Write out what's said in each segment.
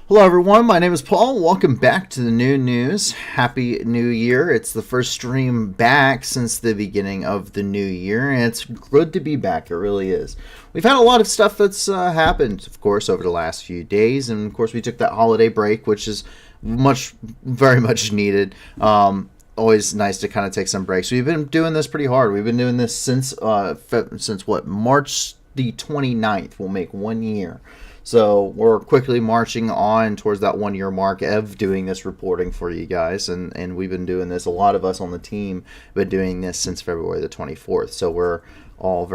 Hello everyone, my name is Paul. Welcome back to the new news. Happy New Year. It's the first stream back since the beginning of the new year, and it's good to be back. It really is. We've had a lot of stuff that's happened, of course, over the last few days, and of course we took that holiday break, which is very much needed. Always nice to kind of take some breaks. We've been doing this pretty hard. We've been doing this since what, March the 29th. We'll make 1 year. So we're quickly marching on towards that 1 year mark of doing this reporting for you guys. And we've been doing this. A lot of us on the team have been doing this since February the 24th. So we're all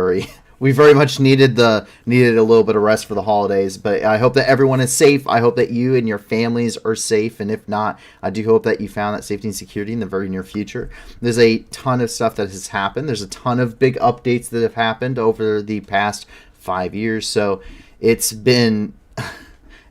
we very much needed a little bit of rest for the holidays. But I hope that everyone is safe. I hope that you and your families are safe. And if not, I do hope that you found that safety and security in the very near future. There's a ton of stuff that has happened. There's a ton of big updates that have happened over the past 5 years. So it's been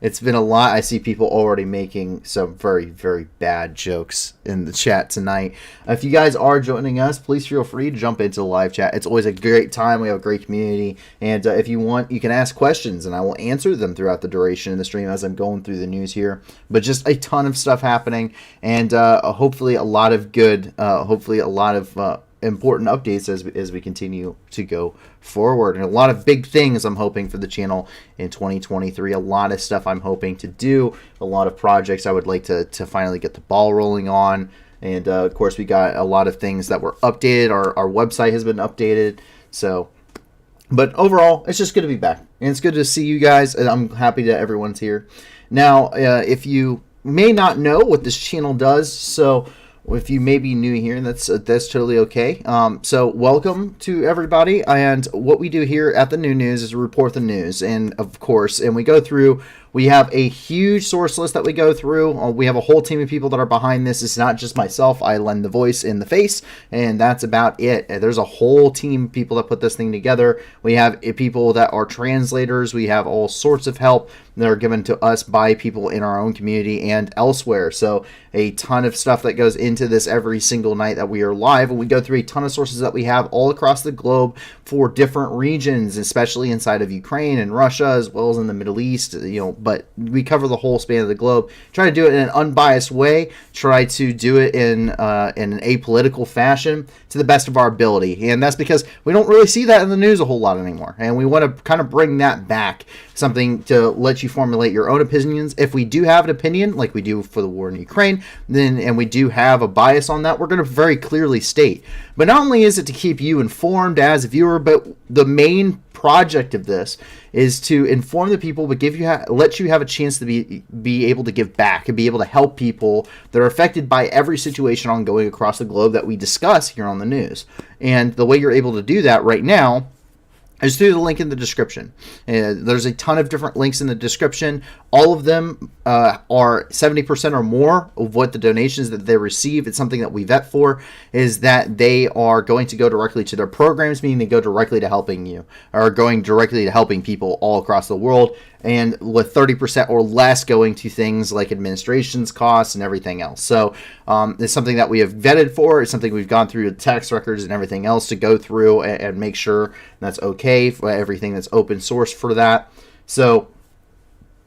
a lot. I see people already making some very, very bad jokes in the chat tonight. If you guys are joining us, please feel free to jump into the live chat. It's always a great time. We have a great community. And if you want, you can ask questions, and I will answer them throughout the duration of the stream as I'm going through the news here. But just a ton of stuff happening, and hopefully a lot of good, important updates as we continue to go forward, and a lot of big things I'm hoping for the channel in 2023. A lot of stuff I'm hoping to do, a lot of projects I would like to finally get the ball rolling on, and of course we got a lot of things that were updated. Our website has been updated, so but overall it's just good to be back, and it's good to see you guys, and I'm happy that everyone's here. Now if you may not know what this channel does, so if you may be new here, that's totally okay. So welcome to everybody. And what we do here at the New News is report the news. And of course, we go through, we have a huge source list that we go through. We have a whole team of people that are behind this. It's not just myself. I lend the voice in the face, and that's about it. There's a whole team of people that put this thing together. We have people that are translators. We have all sorts of help that are given to us by people in our own community and elsewhere. So a ton of stuff that goes into this every single night that we are live, and we go through a ton of sources that we have all across the globe for different regions, especially inside of Ukraine and Russia, as well as in the Middle East, but we cover the whole span of the globe. Try to do it in an unbiased way, try to do it in an apolitical fashion to the best of our ability, and that's because we don't really see that in the news a whole lot anymore, and we want to kind of bring that back, something to let you formulate your own opinions. If we do have an opinion, like we do for the war in Ukraine, and we do have a bias on that, we're going to very clearly state. But not only is it to keep you informed as a viewer, but the main project of this is to inform the people, but let you have a chance to be able to give back and be able to help people that are affected by every situation ongoing across the globe that we discuss here on the news. And the way you're able to do that right now is through the link in the description. There's a ton of different links in the description. All of them are 70% or more of what the donations that they receive. It's something that we vet for, is that they are going to go directly to their programs, meaning they go directly to helping you, or going directly to helping people all across the world, and with 30% or less going to things like administration's costs and everything else. So it's something that we have vetted for. It's something we've gone through the tax records and everything else to go through and make sure that's okay for everything that's open source for that. So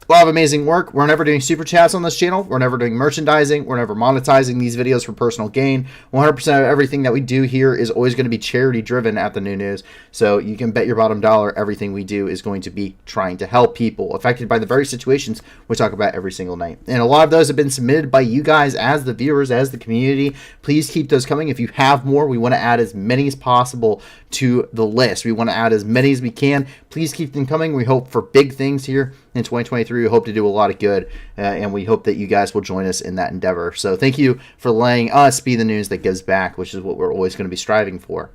a lot of amazing work. We're never doing super chats on this channel. We're never doing merchandising. We're never monetizing these videos for personal gain. 100% of everything that we do here is always going to be charity driven at the New News. So you can bet your bottom dollar everything we do is going to be trying to help people affected by the very situations we talk about every single night. And a lot of those have been submitted by you guys as the viewers, as the community. Please keep those coming. If you have more, we want to add as many as possible to the list. We want to add as many as we can. Please keep them coming. We hope for big things here in 2023. We hope to do a lot of good, and we hope that you guys will join us in that endeavor. So thank you for letting us be the news that gives back, which is what we're always going to be striving for.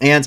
And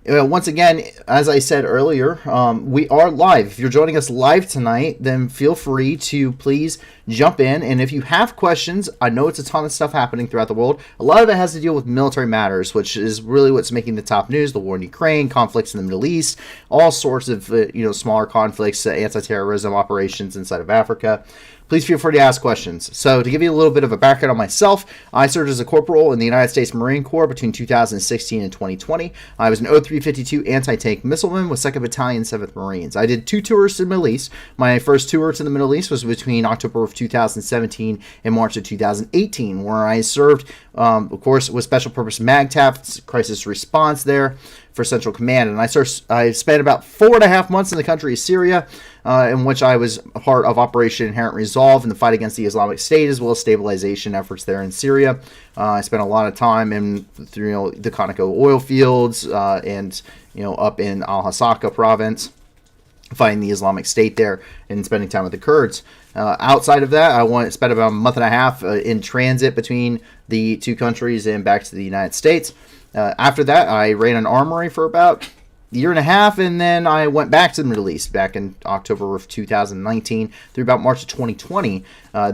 once again, as I said earlier, we are live. If you're joining us live tonight, then feel free to please jump in. And if you have questions, I know it's a ton of stuff happening throughout the world. A lot of it has to deal with military matters, which is really what's making the top news. The war in Ukraine, conflicts in the Middle East, all sorts of smaller conflicts, anti-terrorism operations inside of Africa. please feel free to ask questions. So to give you a little bit of a background on myself, I served as a corporal in the United States Marine Corps between 2016 and 2020. I was an O-352 anti-tank missileman with 2nd Battalion, 7th Marines. I did 2 tours to the Middle East. My first tour to the Middle East was between October of 2017 and March of 2018, where I served, of course, with Special Purpose MAGTF, crisis response there for Central Command. And I spent about 4.5 months in the country of Syria, in which I was a part of Operation Inherent Resolve in the fight against the Islamic State, as well as stabilization efforts there in Syria. I spent a lot of time in the Conoco oil fields and up in Al-Hasaka province, fighting the Islamic State there and spending time with the Kurds. Outside of that, I spent about a month and a half in transit between the 2 countries and back to the United States. After that, I ran an armory for about a year and a half, and then I went back to the Middle East back in October of 2019 through about March of 2020.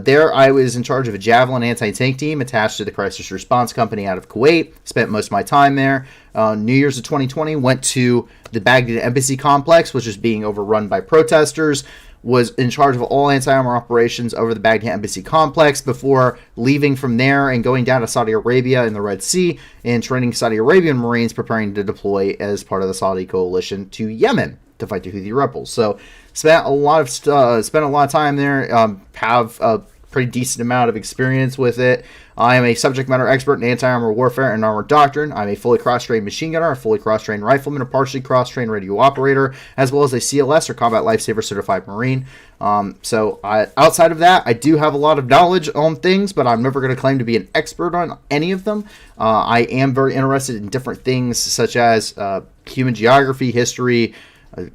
There, I was in charge of a Javelin anti-tank team attached to the Crisis Response Company out of Kuwait. Spent most of my time there. New Year's of 2020, went to the Baghdad Embassy complex, which is being overrun by protesters. Was in charge of all anti-armor operations over the Baghdad Embassy complex before leaving from there and going down to Saudi Arabia in the Red Sea and training Saudi Arabian Marines preparing to deploy as part of the Saudi coalition to Yemen to fight the Houthi rebels. So spent a lot of time there. Have a pretty decent amount of experience with it. I am a subject matter expert in anti-armor warfare and armor doctrine. I'm a fully cross-trained machine gunner, a fully cross-trained rifleman, a partially cross-trained radio operator, as well as a CLS or Combat Lifesaver Certified Marine. Outside of that, I do have a lot of knowledge on things, but I'm never going to claim to be an expert on any of them. I am very interested in different things such as human geography, history,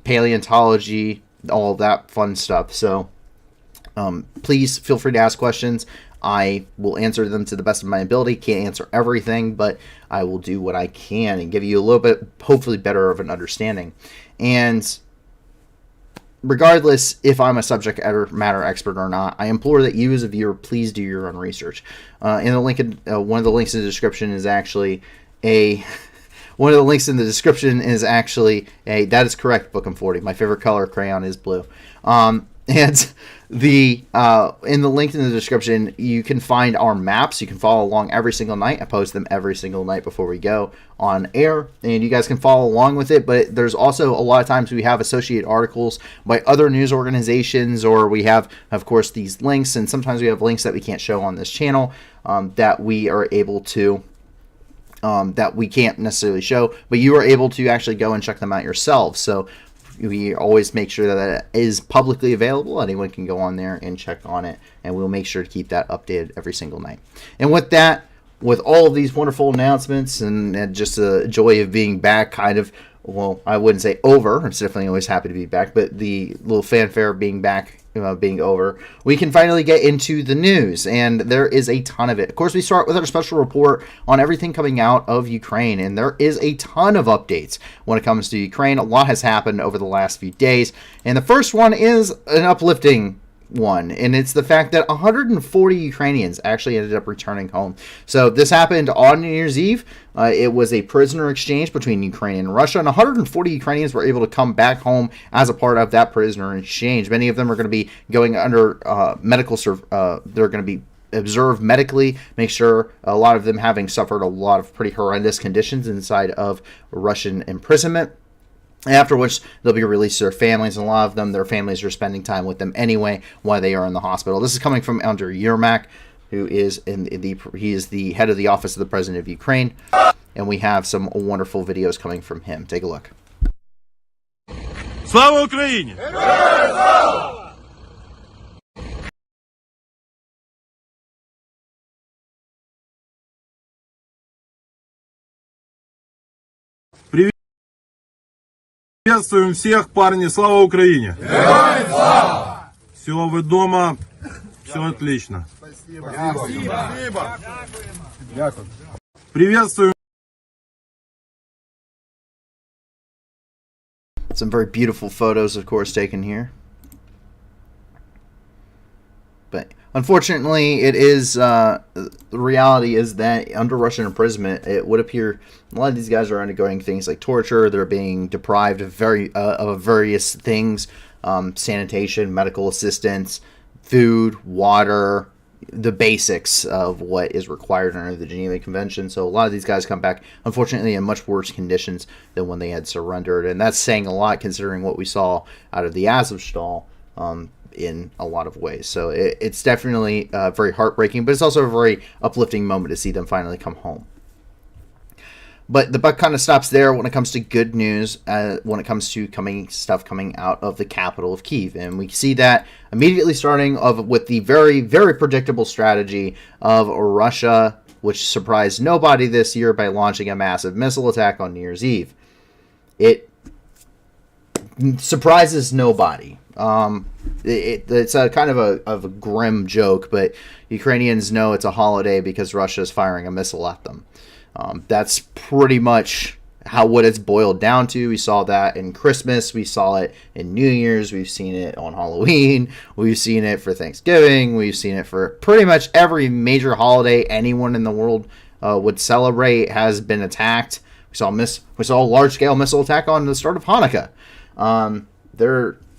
paleontology, all that fun stuff. So please feel free to ask questions. I will answer them to the best of my ability. Can't answer everything, but I will do what I can and give you a little bit, hopefully, better of an understanding. And regardless if I'm a subject matter expert or not, I implore that you as a viewer, please do your own research. One of the links in the description is actually that is correct, Bookham 40. My favorite color crayon is blue. And in the link in the description, you can find our maps. You can follow along every single night. I post them every single night before we go on air, and you guys can follow along with it. But there's also a lot of times we have associated articles by other news organizations, or we have, of course, these links, and sometimes we have links that we can't show on this channel that we are able to that we can't necessarily show, but you are able to actually go and check them out yourselves. So we always make sure that it is publicly available. Anyone can go on there and check on it, and we'll make sure to keep that updated every single night. And with that, with all of these wonderful announcements and just the joy of being back, kind of, well, I wouldn't say over. I'm definitely always happy to be back, but the little fanfare of being back, being over, we can finally get into the news, and there is a ton of it. Of course, we start with our special report on everything coming out of Ukraine, and there is a ton of updates when it comes to Ukraine. A lot has happened over the last few days, and the first one is an uplifting one, and it's the fact that 140 Ukrainians actually ended up returning home. So this happened on New Year's Eve. It was a prisoner exchange between Ukraine and Russia, and 140 Ukrainians were able to come back home as a part of that prisoner exchange. Many of them are going to be going under they're going to be observed medically, make sure, a lot of them having suffered a lot of pretty horrendous conditions inside of Russian imprisonment. After which they'll be released to their families, and a lot of them, their families are spending time with them anyway while they are in the hospital. This is coming from Andriy Yermak, who is he is the head of the office of the president of Ukraine, and we have some wonderful videos coming from him. Take a look. Слава Україні! Героям слава! Приветствуем всех, парни, слава Украине! Героям слава! Все, вы дома, все отлично. Спасибо. Спасибо. Приветствуем. Some very beautiful photos, of course, taken here. But unfortunately, it is the reality is that under Russian imprisonment, it would appear a lot of these guys are undergoing things like torture. They're being deprived of various things, sanitation, medical assistance, food, water, the basics of what is required under the Geneva Convention. So a lot of these guys come back, unfortunately, in much worse conditions than when they had surrendered. And that's saying a lot considering what we saw out of the Azovstal in a lot of ways. So it's definitely very heartbreaking, but it's also a very uplifting moment to see them finally come home. But the buck kind of stops there when it comes to good news, when it comes to stuff coming out of the capital of Kyiv. And we see that immediately starting with the very, very predictable strategy of Russia, which surprised nobody this year by launching a massive missile attack on New Year's Eve. It surprises nobody. It's a kind of a grim joke, but Ukrainians know it's a holiday because Russia is firing a missile at them. That's pretty much what it's boiled down to. We saw that in Christmas. We saw it in New Year's. We've seen it on Halloween. We've seen it for Thanksgiving. We've seen it for pretty much every major holiday anyone in the world would celebrate has been attacked. We saw a large-scale missile attack on the start of Hanukkah.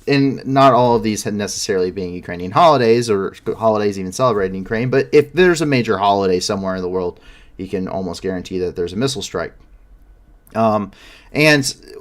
Not all of these had necessarily being Ukrainian holidays or holidays even celebrated in Ukraine, but if there's a major holiday somewhere in the world, you can almost guarantee that there's a missile strike. And,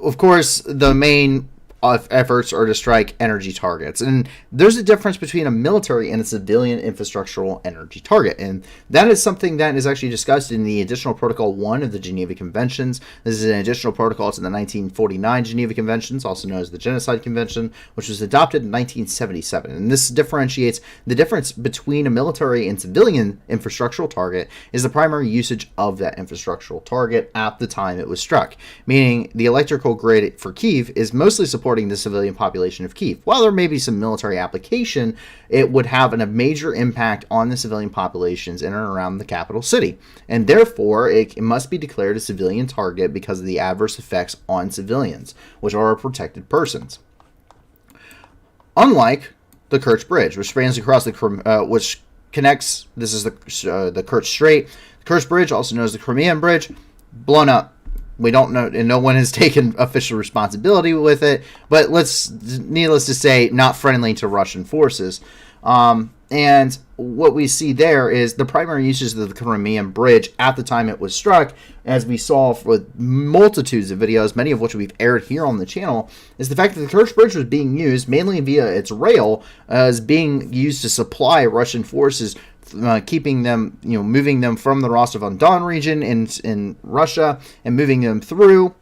of course, the main efforts are to strike energy targets. And there's a difference between a military and a civilian infrastructural energy target. And that is something that is actually discussed in the Additional Protocol 1 of the Geneva Conventions. This is an additional protocol to the 1949 Geneva Conventions, also known as the Genocide Convention, which was adopted in 1977. And this differentiates the difference between a military and civilian infrastructural target is the primary usage of that infrastructural target at the time it was struck. Meaning the electrical grid for Kyiv is mostly supporting the civilian population of Kyiv. While there may be some military application, it would have a major impact on the civilian populations in and around the capital city. And therefore, it must be declared a civilian target because of the adverse effects on civilians, which are protected persons. Unlike the Kerch Bridge, which spans across which connects, this is the Kerch Strait. The Kerch Bridge, also known as the Crimean Bridge, blown up. We don't know, and no one has taken official responsibility with it, but needless to say, not friendly to Russian forces. And what we see there is the primary uses of the Crimean Bridge at the time it was struck, as we saw with multitudes of videos, many of which we've aired here on the channel, is the fact that the Kerch Bridge was being used mainly via its rail as being used to supply Russian forces, keeping them, moving them from the Rostov-on-Don region in Russia and moving them through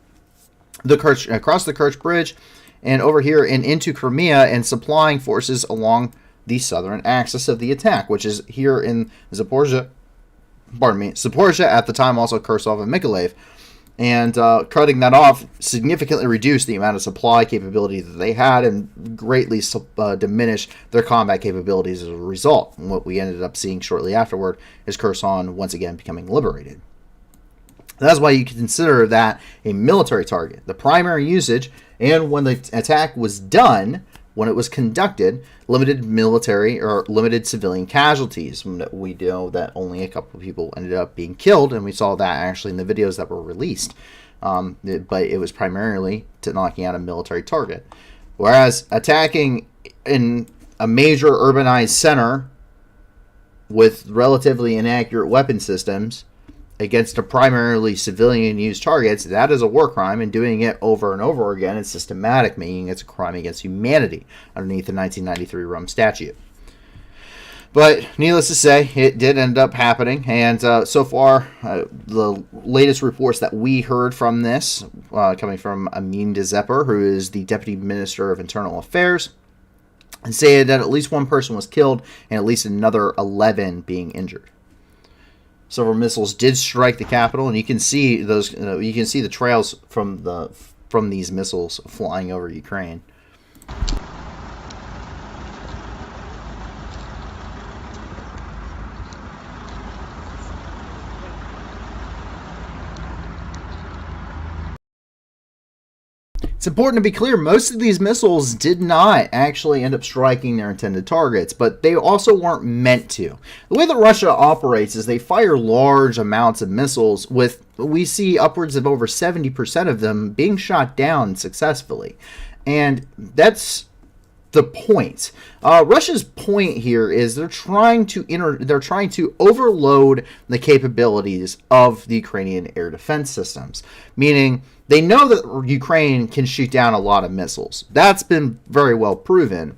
across the Kerch Bridge and over here and into Crimea and supplying forces along the southern axis of the attack, which is here in Zaporizhia at the time, also Kherson and Mykolaiv. And cutting that off significantly reduced the amount of supply capability that they had and greatly diminished their combat capabilities as a result. And what we ended up seeing shortly afterward is Kherson once again becoming liberated. That's why you can consider that a military target. The primary usage, and when the attack was done, when it was conducted, limited military or limited civilian casualties. We know that only a couple of people ended up being killed, and we saw that actually in the videos that were released. But it was primarily to knocking out a military target. Whereas attacking in a major urbanized center with relatively inaccurate weapon systems against a primarily civilian-used targets, that is a war crime, and doing it over and over again is systematic, meaning it's a crime against humanity underneath the 1993 Rome Statute. But needless to say, it did end up happening, and so far, the latest reports that we heard from this, coming from Amin Dzepper, who is the Deputy Minister of Internal Affairs, and say that at least one person was killed and at least another 11 being injured. Several missiles did strike the capital, and you can see those. You can see the trails from these missiles flying over Ukraine. It's important to be clear, most of these missiles did not actually end up striking their intended targets, but they also weren't meant to. The way that Russia operates is they fire large amounts of missiles we see upwards of over 70% of them being shot down successfully. And that's the point. Russia's point here is they're trying to overload the capabilities of the Ukrainian air defense systems, meaning they know that Ukraine can shoot down a lot of missiles. That's been very well proven.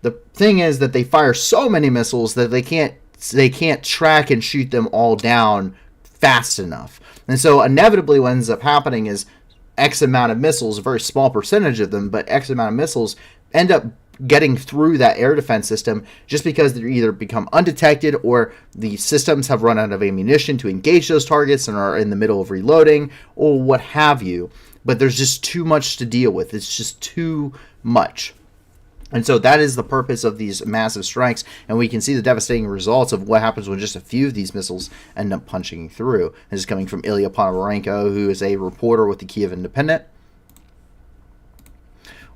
The thing is that they fire so many missiles that they can't track and shoot them all down fast enough. And so inevitably what ends up happening is X amount of missiles, a very small percentage of them, but X amount of missiles end up getting through that air defense system just because they're either become undetected or the systems have run out of ammunition to engage those targets and are in the middle of reloading or what have you. But there's just too much to deal with. It's just too much. And so that is the purpose of these massive strikes, and we can see the devastating results of what happens when just a few of these missiles end up punching through. This is coming from Ilya Ponomarenko, who is a reporter with the Kiev Independent.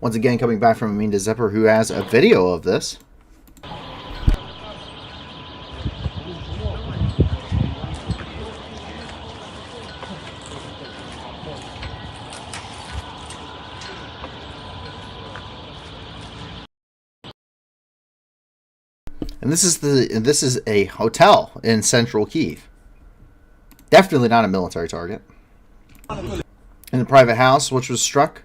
Once again, coming back from Amina Zepper, who has a video of this. And this is a hotel in central Kiev. Definitely not a military target. In the private house, which was struck.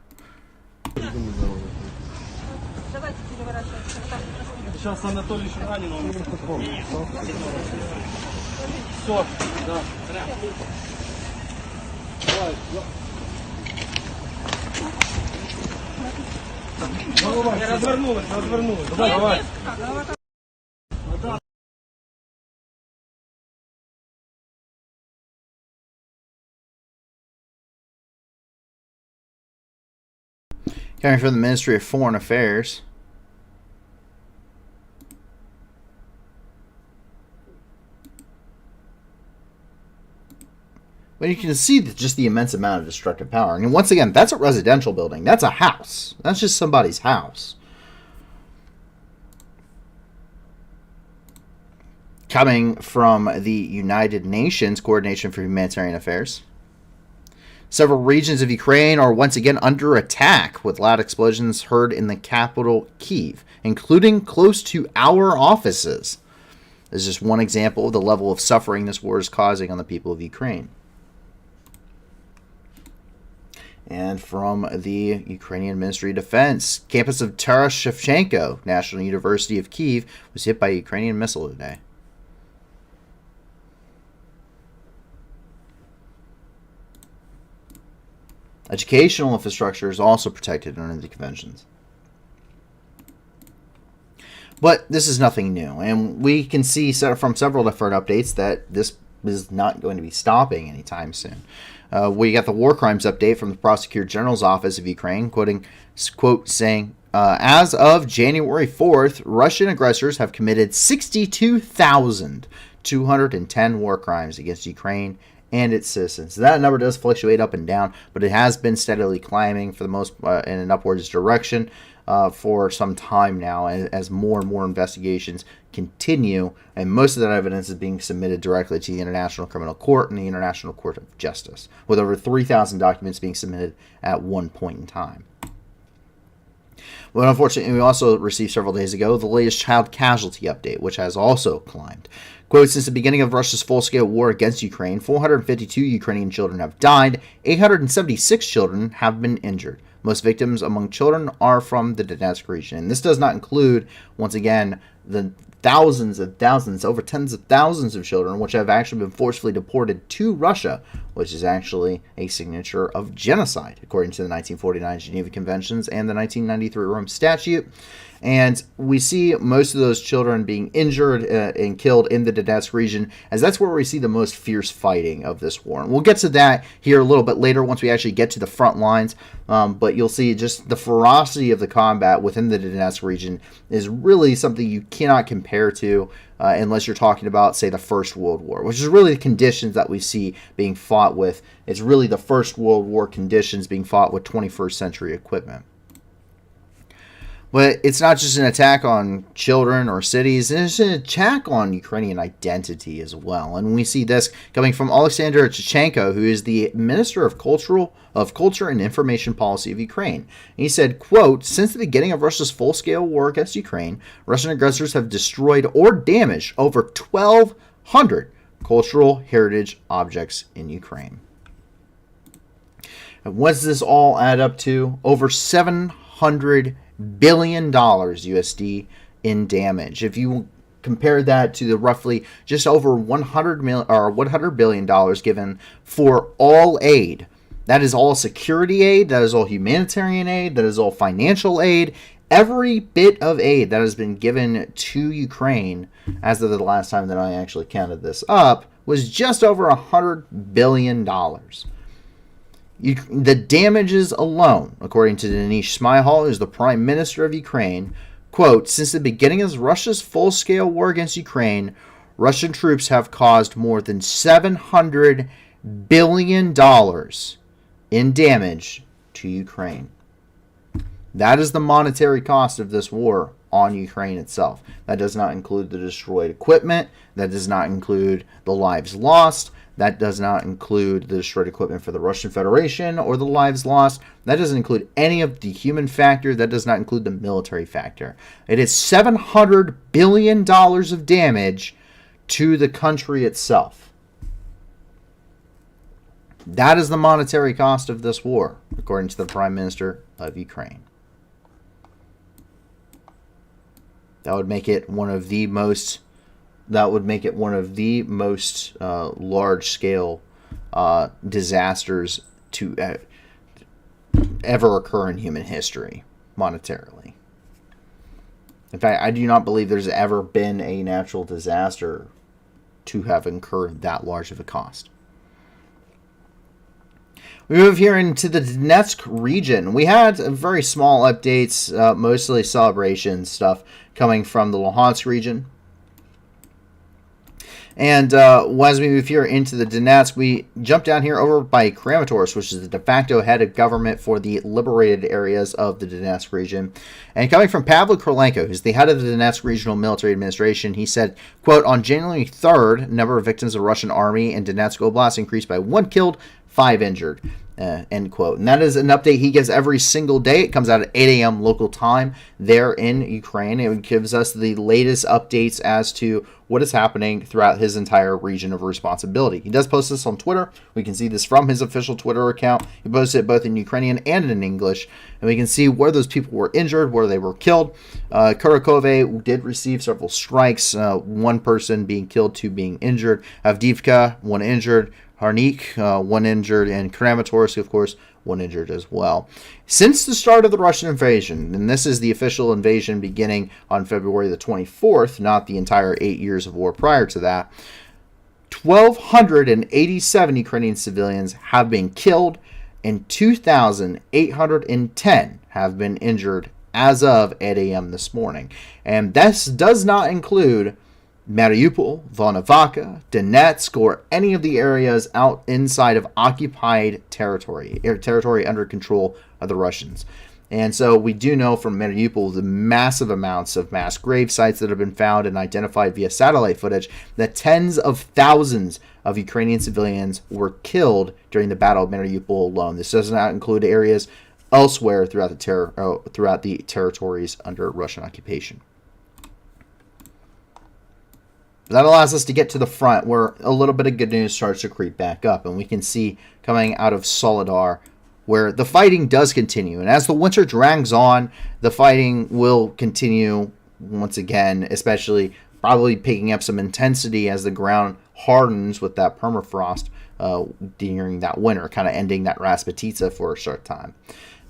Coming from the Ministry of Foreign Affairs. But you can see just the immense amount of destructive power. And once again, that's a residential building. That's a house. That's just somebody's house. Coming from the United Nations Coordination for Humanitarian Affairs. Several regions of Ukraine are once again under attack, with loud explosions heard in the capital, Kyiv, including close to our offices. This is just one example of the level of suffering this war is causing on the people of Ukraine. And from the Ukrainian Ministry of Defense, campus of Taras Shevchenko National University of Kyiv was hit by a Ukrainian missile today. Educational infrastructure is also protected under the conventions. But this is nothing new, and we can see from several different updates that this is not going to be stopping anytime soon. We got the war crimes update from the Prosecutor General's Office of Ukraine, quote, saying, as of January 4th, Russian aggressors have committed 62,210 war crimes against Ukraine and its citizens. That number does fluctuate up and down, but it has been steadily climbing for the most in an upwards direction for some time now, as more and more investigations continue, and most of that evidence is being submitted directly to the International Criminal Court and the International Court of Justice, with over 3,000 documents being submitted at one point in time. Well, unfortunately, we also received several days ago the latest child casualty update, which has also climbed. Quote, since the beginning of Russia's full-scale war against Ukraine, 452 Ukrainian children have died, 876 children have been injured. Most victims among children are from the Donetsk region. And this does not include, once again, the thousands of thousands, over tens of thousands of children which have actually been forcefully deported to Russia, which is actually a signature of genocide, according to the 1949 Geneva Conventions and the 1993 Rome Statute. And we see most of those children being injured and killed in the Donetsk region, as that's where we see the most fierce fighting of this war. And we'll get to that here a little bit later once we actually get to the front lines. But you'll see just the ferocity of the combat within the Donetsk region is really something you cannot compare to unless you're talking about, say, the First World War, which is really the conditions that we see being fought with. It's really the First World War conditions being fought with 21st century equipment. But it's not just an attack on children or cities, it's an attack on Ukrainian identity as well. And we see this coming from Alexander Chechenko, who is the Minister of Culture and Information Policy of Ukraine. And he said, quote, "Since the beginning of Russia's full-scale war against Ukraine, Russian aggressors have destroyed or damaged over 1,200 cultural heritage objects in Ukraine." And what does this all add up to? Over $700 billion USD in damage. If you compare that to the roughly just over $100 billion given for all aid, that is all security aid, that is all humanitarian aid, that is all financial aid, every bit of aid that has been given to Ukraine as of the last time that I actually counted this up was just over $100 billion. The damages alone, according to Denis Shmyhal, who's the Prime Minister of Ukraine, quote, "Since the beginning of Russia's full-scale war against Ukraine, Russian troops have caused more than $700 billion in damage to Ukraine." That is the monetary cost of this war on Ukraine itself. That does not include the destroyed equipment. That does not include the lives lost. That does not include the destroyed equipment for the Russian Federation or the lives lost. That doesn't include any of the human factor. That does not include the military factor. It is $700 billion of damage to the country itself. That is the monetary cost of this war, according to the Prime Minister of Ukraine. That would make it one of the most large-scale disasters to ever occur in human history, monetarily. In fact, I do not believe there's ever been a natural disaster to have incurred that large of a cost. We move here into the Donetsk region. We had very small updates, mostly celebration stuff coming from the Luhansk region. And as we move here into the Donetsk, we jump down here over by Kramatorsk, which is the de facto head of government for the liberated areas of the Donetsk region. And coming from Pavlo Korolenko, who's the head of the Donetsk Regional Military Administration, he said, quote, "On January 3rd, number of victims of Russian army in Donetsk Oblast increased by 1 killed, 5 injured." End quote. And that is an update he gives every single day. It comes out at 8 a.m. local time there in Ukraine. It gives us the latest updates as to what is happening throughout his entire region of responsibility. He does post this on Twitter. We can see this from his official Twitter account. He posts it both in Ukrainian and in English. And we can see where those people were injured, where they were killed. Kurakove did receive several strikes. 1 person being killed, 2 being injured. Avdiivka, 1 injured. Harnik, 1 injured, and Kramatorsk, of course, 1 injured as well. Since the start of the Russian invasion, and this is the official invasion beginning on February the 24th, not the entire 8 years of war prior to that, 1,287 Ukrainian civilians have been killed and 2,810 have been injured as of 8 a.m. this morning. And this does not include Mariupol, Volnovakha, Donetsk, or any of the areas out inside of occupied territory, territory under control of the Russians. And so we do know from Mariupol the massive amounts of mass grave sites that have been found and identified via satellite footage that tens of thousands of Ukrainian civilians were killed during the Battle of Mariupol alone. This does not include areas elsewhere throughout the territories under Russian occupation. That allows us to get to the front where a little bit of good news starts to creep back up. And we can see coming out of Soledar where the fighting does continue. And as the winter drags on, the fighting will continue once again, especially probably picking up some intensity as the ground hardens with that permafrost during that winter, kind of ending that Rasputitsa for a short time.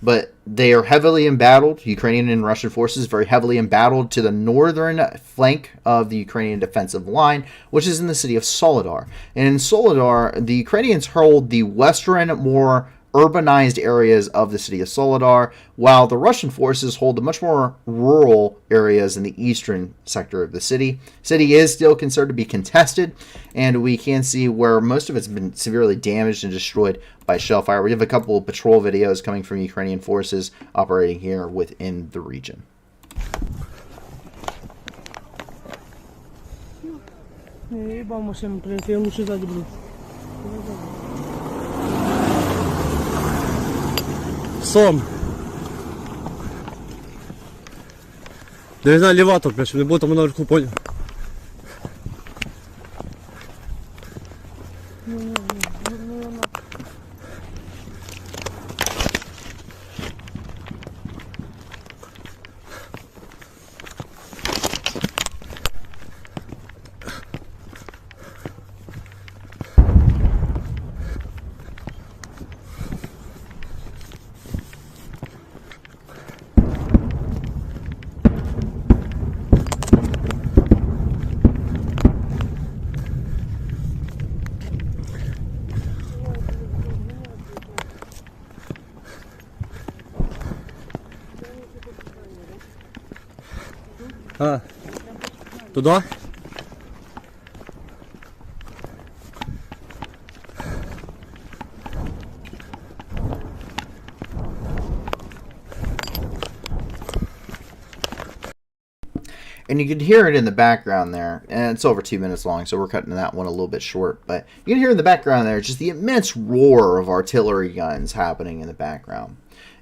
But they are heavily embattled. Ukrainian and Russian forces very heavily embattled to the northern flank of the Ukrainian defensive line, which is in the city of Soledar. And in Soledar, the Ukrainians hold the western, more urbanized areas of the city of Soledar, while the Russian forces hold the much more rural areas in the eastern sector of the city. City is still considered to be contested, and we can see where most of it's been severely damaged and destroyed by shell fire. We have a couple of patrol videos coming from Ukrainian forces operating here within the region. Vamos siempre, que yo mucho zagrib. Сом. Да не знаю, элеватор, блядь, чтобы не было там наверху, понял? А, туда? And you can hear it in the background there, and it's over 2 minutes long, so we're cutting that one a little bit short. But you can hear in the background there just the immense roar of artillery guns happening in the background.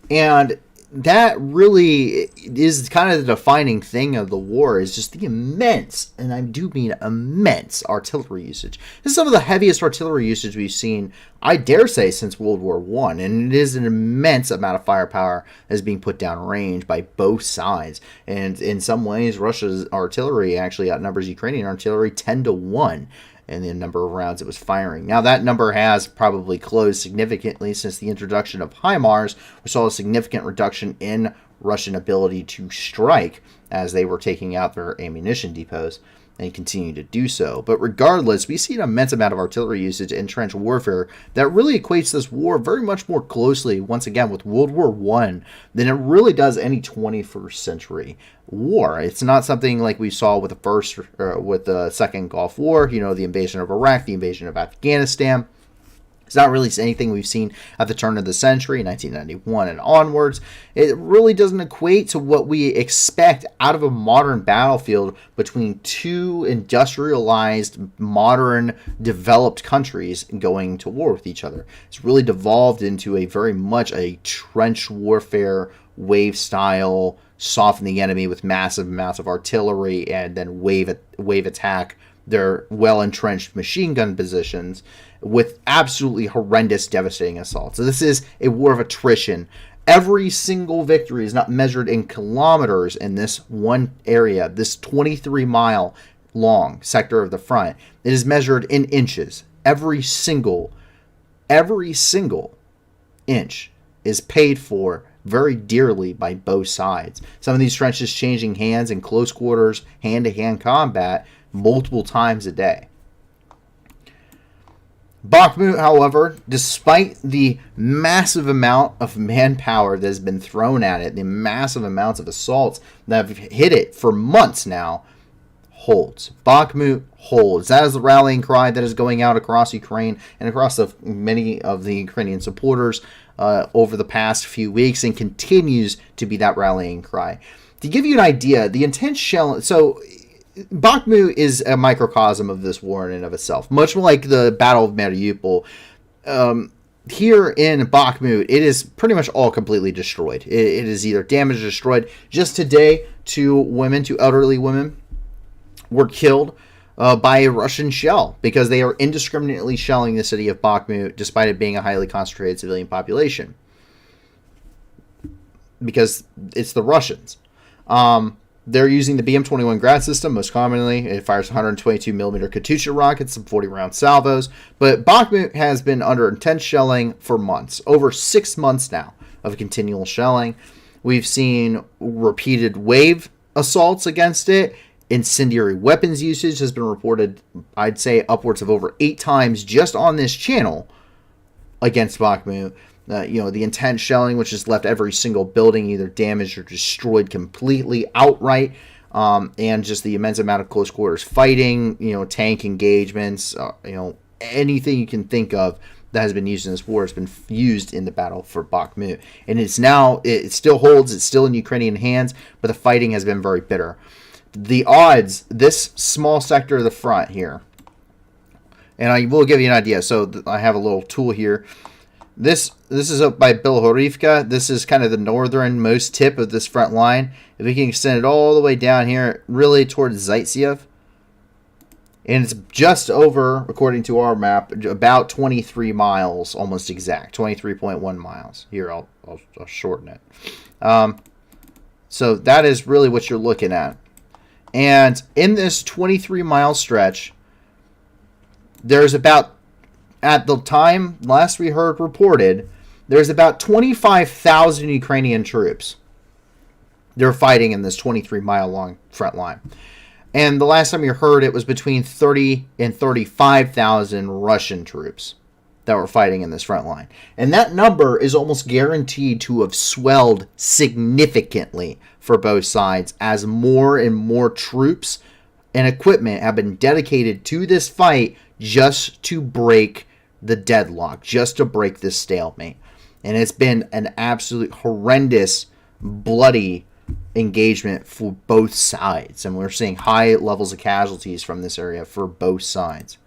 And that really is kind of the defining thing of the war, is just the immense, and I do mean immense, artillery usage. This is some of the heaviest artillery usage we've seen, I dare say, since World War I, and it is an immense amount of firepower that is being put down range by both sides. And in some ways, Russia's artillery actually outnumbers Ukrainian artillery 10-1. And the number of rounds it was firing. Now, that number has probably closed significantly since the introduction of HIMARS, which saw a significant reduction in Russian ability to strike as they were taking out their ammunition depots and continue to do so. But regardless, we see an immense amount of artillery usage in trench warfare that really equates this war very much more closely, once again, with World War I than it really does any 21st century war. It's not something like we saw with the Second Gulf War, you know, the invasion of Iraq, the invasion of Afghanistan. It's not really anything we've seen at the turn of the century, 1991 and onwards. It really doesn't equate to what we expect out of a modern battlefield between two industrialized, modern, developed countries going to war with each other. It's really devolved into a very much a trench warfare, wave style, soften the enemy with massive amounts of artillery and then wave attack their well-entrenched machine gun positions with absolutely horrendous, devastating assaults. So this is a war of attrition. Every single victory is not measured in kilometers in this one area, this 23-mile long sector of the front. It is measured in inches. Every single inch is paid for very dearly by both sides. Some of these trenches changing hands in close quarters, hand-to-hand combat multiple times a day. Bakhmut, however, despite the massive amount of manpower that has been thrown at it, the massive amounts of assaults that have hit it for months now, holds. Bakhmut holds. That is the rallying cry that is going out across Ukraine and across many of the Ukrainian supporters over the past few weeks, and continues to be that rallying cry. To give you an idea, the intense shell... So, Bakhmut is a microcosm of this war in and of itself. Much like the Battle of Mariupol, here in Bakhmut, it is pretty much all completely destroyed. It is either damaged or destroyed. Just today, two elderly women, were killed by a Russian shell because they are indiscriminately shelling the city of Bakhmut, despite it being a highly concentrated civilian population. Because it's the Russians. They're using the BM-21 Grad system most commonly. It fires 122mm Katyusha rockets and 40-round salvos. But Bakhmut has been under intense shelling for months, over 6 months now of continual shelling. We've seen repeated wave assaults against it. Incendiary weapons usage has been reported, I'd say, upwards of over 8 times just on this channel against Bakhmut. The intense shelling, which has left every single building either damaged or destroyed completely outright, and just the immense amount of close quarters fighting, tank engagements, anything you can think of that has been used in this war has been used in the battle for Bakhmut. And it still holds, it's still in Ukrainian hands, but the fighting has been very bitter. The odds, this small sector of the front here, And I will give you an idea. So I have a little tool here. This is up by Bilhorivka. This is kind of the northernmost tip of this front line. If we can extend it all the way down here, really towards Zaitsev. And it's just over, according to our map, about 23 miles, almost exact, 23.1 miles. Here, I'll shorten it. So that is really what you're looking at. And in this 23-mile stretch, there's about, at the time last we heard reported, there's about 25,000 Ukrainian troops. They're fighting in this 23-mile long front line. And the last time you heard, it was between 30 and 35,000 Russian troops that were fighting in this front line. And that number is almost guaranteed to have swelled significantly for both sides as more and more troops and equipment have been dedicated to this fight just to break the deadlock, just to break this stalemate. And it's been an absolute horrendous, bloody engagement for both sides, and we're seeing high levels of casualties from this area for both sides.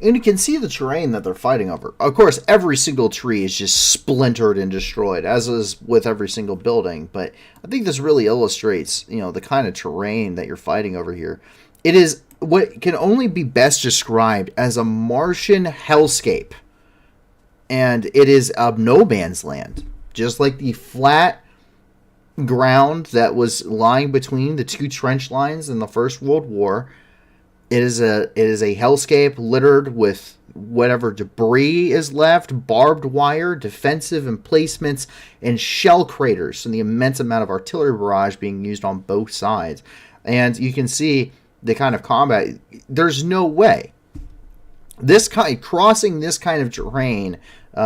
And you can see the terrain that they're fighting over. Of course, every single tree is just splintered and destroyed, as is with every single building. But I think this really illustrates, the kind of terrain that you're fighting over here. It is what can only be best described as a Martian hellscape. And it is a no man's land. Just like the flat ground that was lying between the two trench lines in the First World War. It is a hellscape littered with whatever debris is left, barbed wire, defensive emplacements, and shell craters, and the immense amount of artillery barrage being used on both sides. And you can see the kind of combat. There's no way crossing this kind of terrain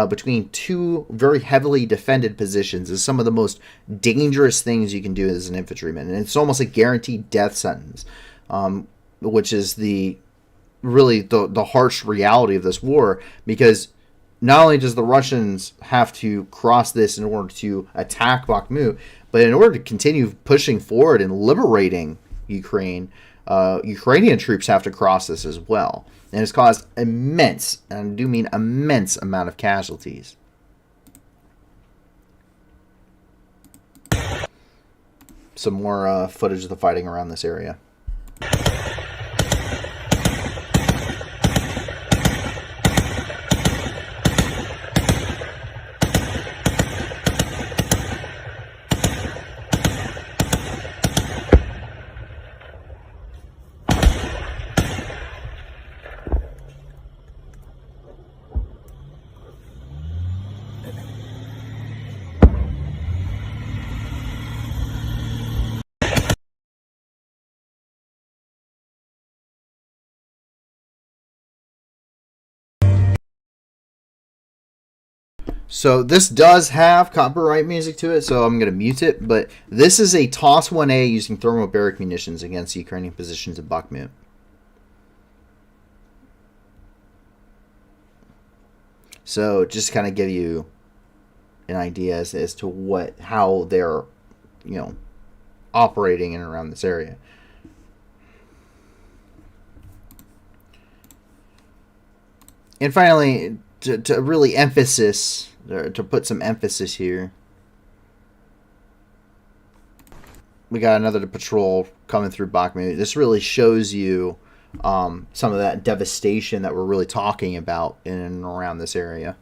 between two very heavily defended positions is some of the most dangerous things you can do as an infantryman, and it's almost a guaranteed death sentence. Which is the harsh reality of this war, because not only does the Russians have to cross this in order to attack Bakhmut, but in order to continue pushing forward and liberating Ukraine, Ukrainian troops have to cross this as well. And it's caused immense, and I do mean immense, amount of casualties. Some more footage of the fighting around this area. So this does have copyright music to it, so I'm going to mute it. But this is a TOS 1A using thermobaric munitions against Ukrainian positions in Bakhmut. So just kind of give you an idea as to how they're, operating in and around this area. And finally, to really to put some emphasis here, we got another patrol coming through Bakhmut. This really shows you some of that devastation that we're really talking about in and around this area.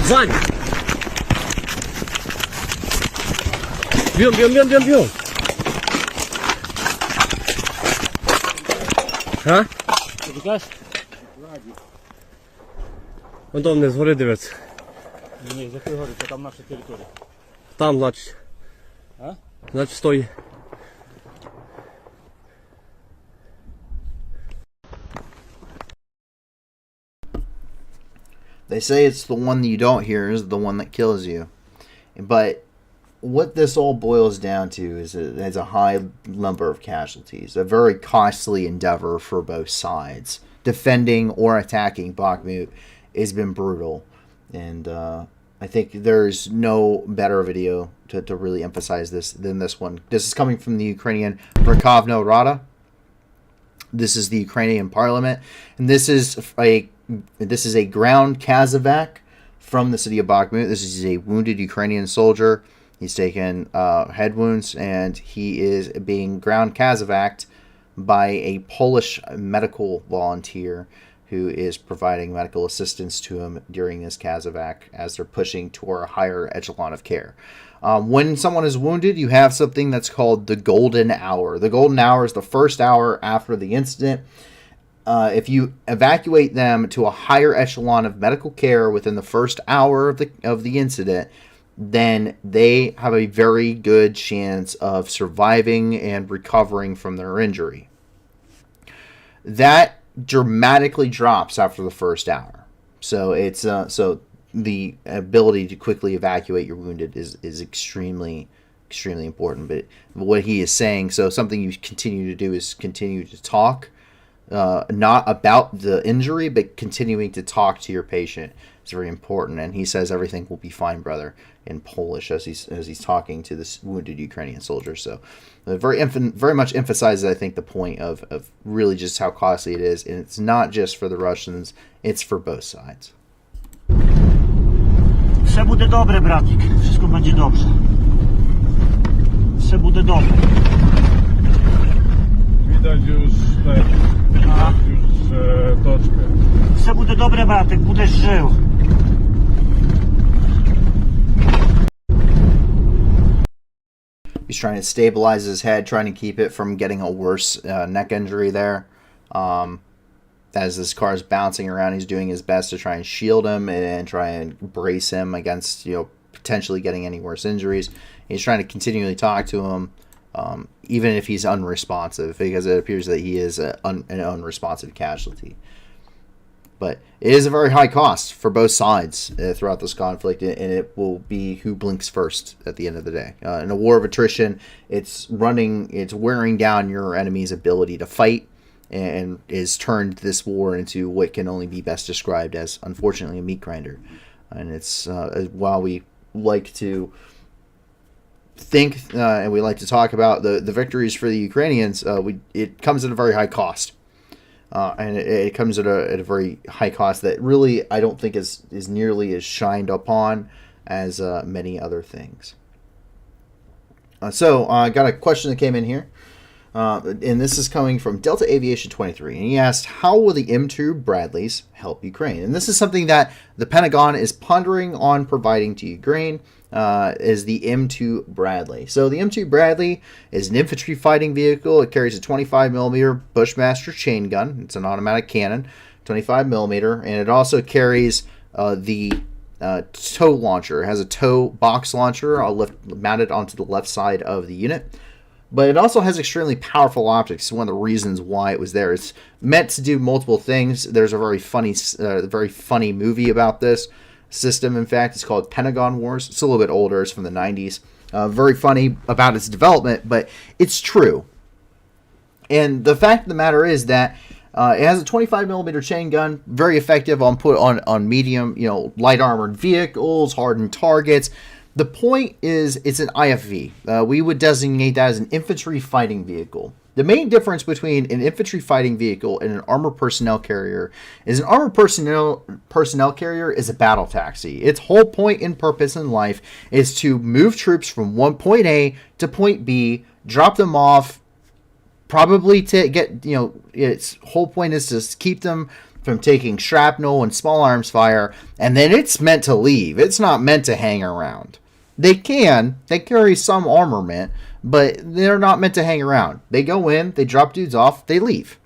Зань! Бьем! А? Вон там не згори дивиться. Ні, закрий горі, це там наша територія. Там, значить. А? Значить, стой. They say it's the one that you don't hear is the one that kills you. But what this all boils down to is a high number of casualties. A very costly endeavor for both sides. Defending or attacking Bakhmut has been brutal. And I think there's no better video to really emphasize this than this one. This is coming from the Ukrainian Verkhovna Rada. This is the Ukrainian parliament. And this is a ground Kazakhstan from the city of Bakhmut. This is a wounded Ukrainian soldier. He's taken head wounds, and he is being ground Kazakhstan by a Polish medical volunteer who is providing medical assistance to him during this Kazakhstan as they're pushing toward a higher echelon of care. When someone is wounded, you have something that's called the golden hour. The golden hour is the first hour after the incident. If you evacuate them to a higher echelon of medical care within the first hour of the incident, then they have a very good chance of surviving and recovering from their injury. That dramatically drops after the first hour. So it's so the ability to quickly evacuate your wounded is extremely important. But what he is saying, so something you continue to do is continue to talk. Not about the injury, but continuing to talk to your patient is very important. And he says everything will be fine, brother, in Polish as he's talking to this wounded Ukrainian soldier. So very much emphasizes, I think, the point of really just how costly it is. And it's not just for the Russians, it's for both sides. Все буде добре, братик. Wszystko będzie dobrze. Все буде добре. Widać już toczkę. Все буде добре, братик, будеш жив. He's trying to stabilize his head, trying to keep it from getting a worse neck injury there. As this car is bouncing around, he's doing his best to try and shield him and try and brace him against, potentially getting any worse injuries. He's trying to continually talk to him, even if he's unresponsive, because it appears that he is an unresponsive casualty. But it is a very high cost for both sides throughout this conflict, and it will be who blinks first at the end of the day. In a war of attrition, it's wearing down your enemy's ability to fight, and is turned this war into what can only be best described as, unfortunately, a meat grinder. And it's while we like to think and we like to talk about the victories for the Ukrainians, it comes at a very high cost. And it comes at a very high cost that really I don't think is nearly as shined upon as many other things. So I got a question that came in here. and this is coming from Delta Aviation 23, and he asked, how will the M2 Bradleys help Ukraine? And this is something that the Pentagon is pondering on providing to Ukraine, is the M2 Bradley. So the M2 Bradley is an infantry fighting vehicle. It carries a 25mm Bushmaster chain gun. It's an automatic cannon, 25mm, and it also carries the tow launcher. It has a tow box launcher mounted onto the left side of the unit. But it also has extremely powerful optics. One of the reasons why it was there. It's meant to do multiple things. There's a very funny movie about this system. In fact, it's called Pentagon Wars. It's a little bit older. It's from the 90s. Very funny about its development, but it's true. And the fact of the matter is that it has a 25mm chain gun, very effective on medium, light armored vehicles, hardened targets. The point is, it's an IFV. We would designate that as an infantry fighting vehicle. The main difference between an infantry fighting vehicle and an armored personnel carrier is an armored personnel carrier is a battle taxi. Its whole point and purpose in life is to move troops from point A to point B, drop them off, probably to get, its whole point is to keep them from taking shrapnel and small arms fire, and then it's meant to leave. It's not meant to hang around. They carry some armament, but they're not meant to hang around. They go in, they drop dudes off, they leave.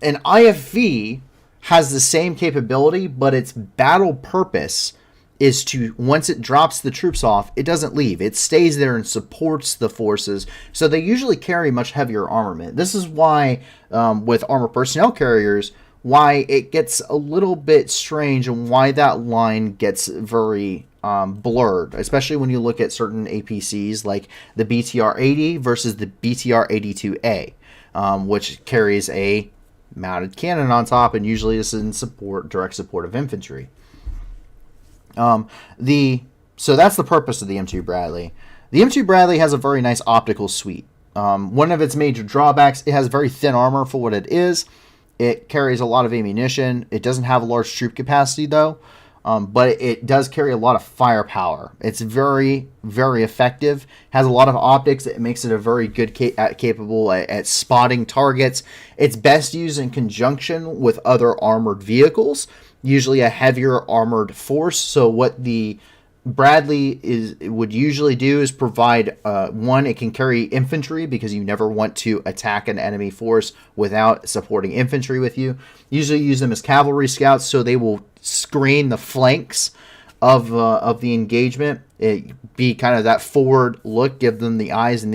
An IFV has the same capability, but its battle purpose is to, once it drops the troops off, it doesn't leave. It stays there and supports the forces. So they usually carry much heavier armament. This is why, with armored personnel carriers, why it gets a little bit strange and why that line gets very blurred, especially when you look at certain APCs like the BTR-80 versus the BTR-82A, which carries a mounted cannon on top and usually is in direct support of infantry. So that's the purpose of the M2 Bradley. The M2 Bradley has a very nice optical suite. One of its major drawbacks, it has very thin armor for what it is. It carries a lot of ammunition. It doesn't have a large troop capacity though, but it does carry a lot of firepower. It's very, very effective. Has a lot of optics. It makes it a very good capable at spotting targets. It's best used in conjunction with other armored vehicles, usually a heavier armored force. So what the Bradley would usually do is provide, one, it can carry infantry because you never want to attack an enemy force without supporting infantry with you. Usually use them as cavalry scouts, so they will screen the flanks of the engagement. It be kind of that forward look, give them the eyes and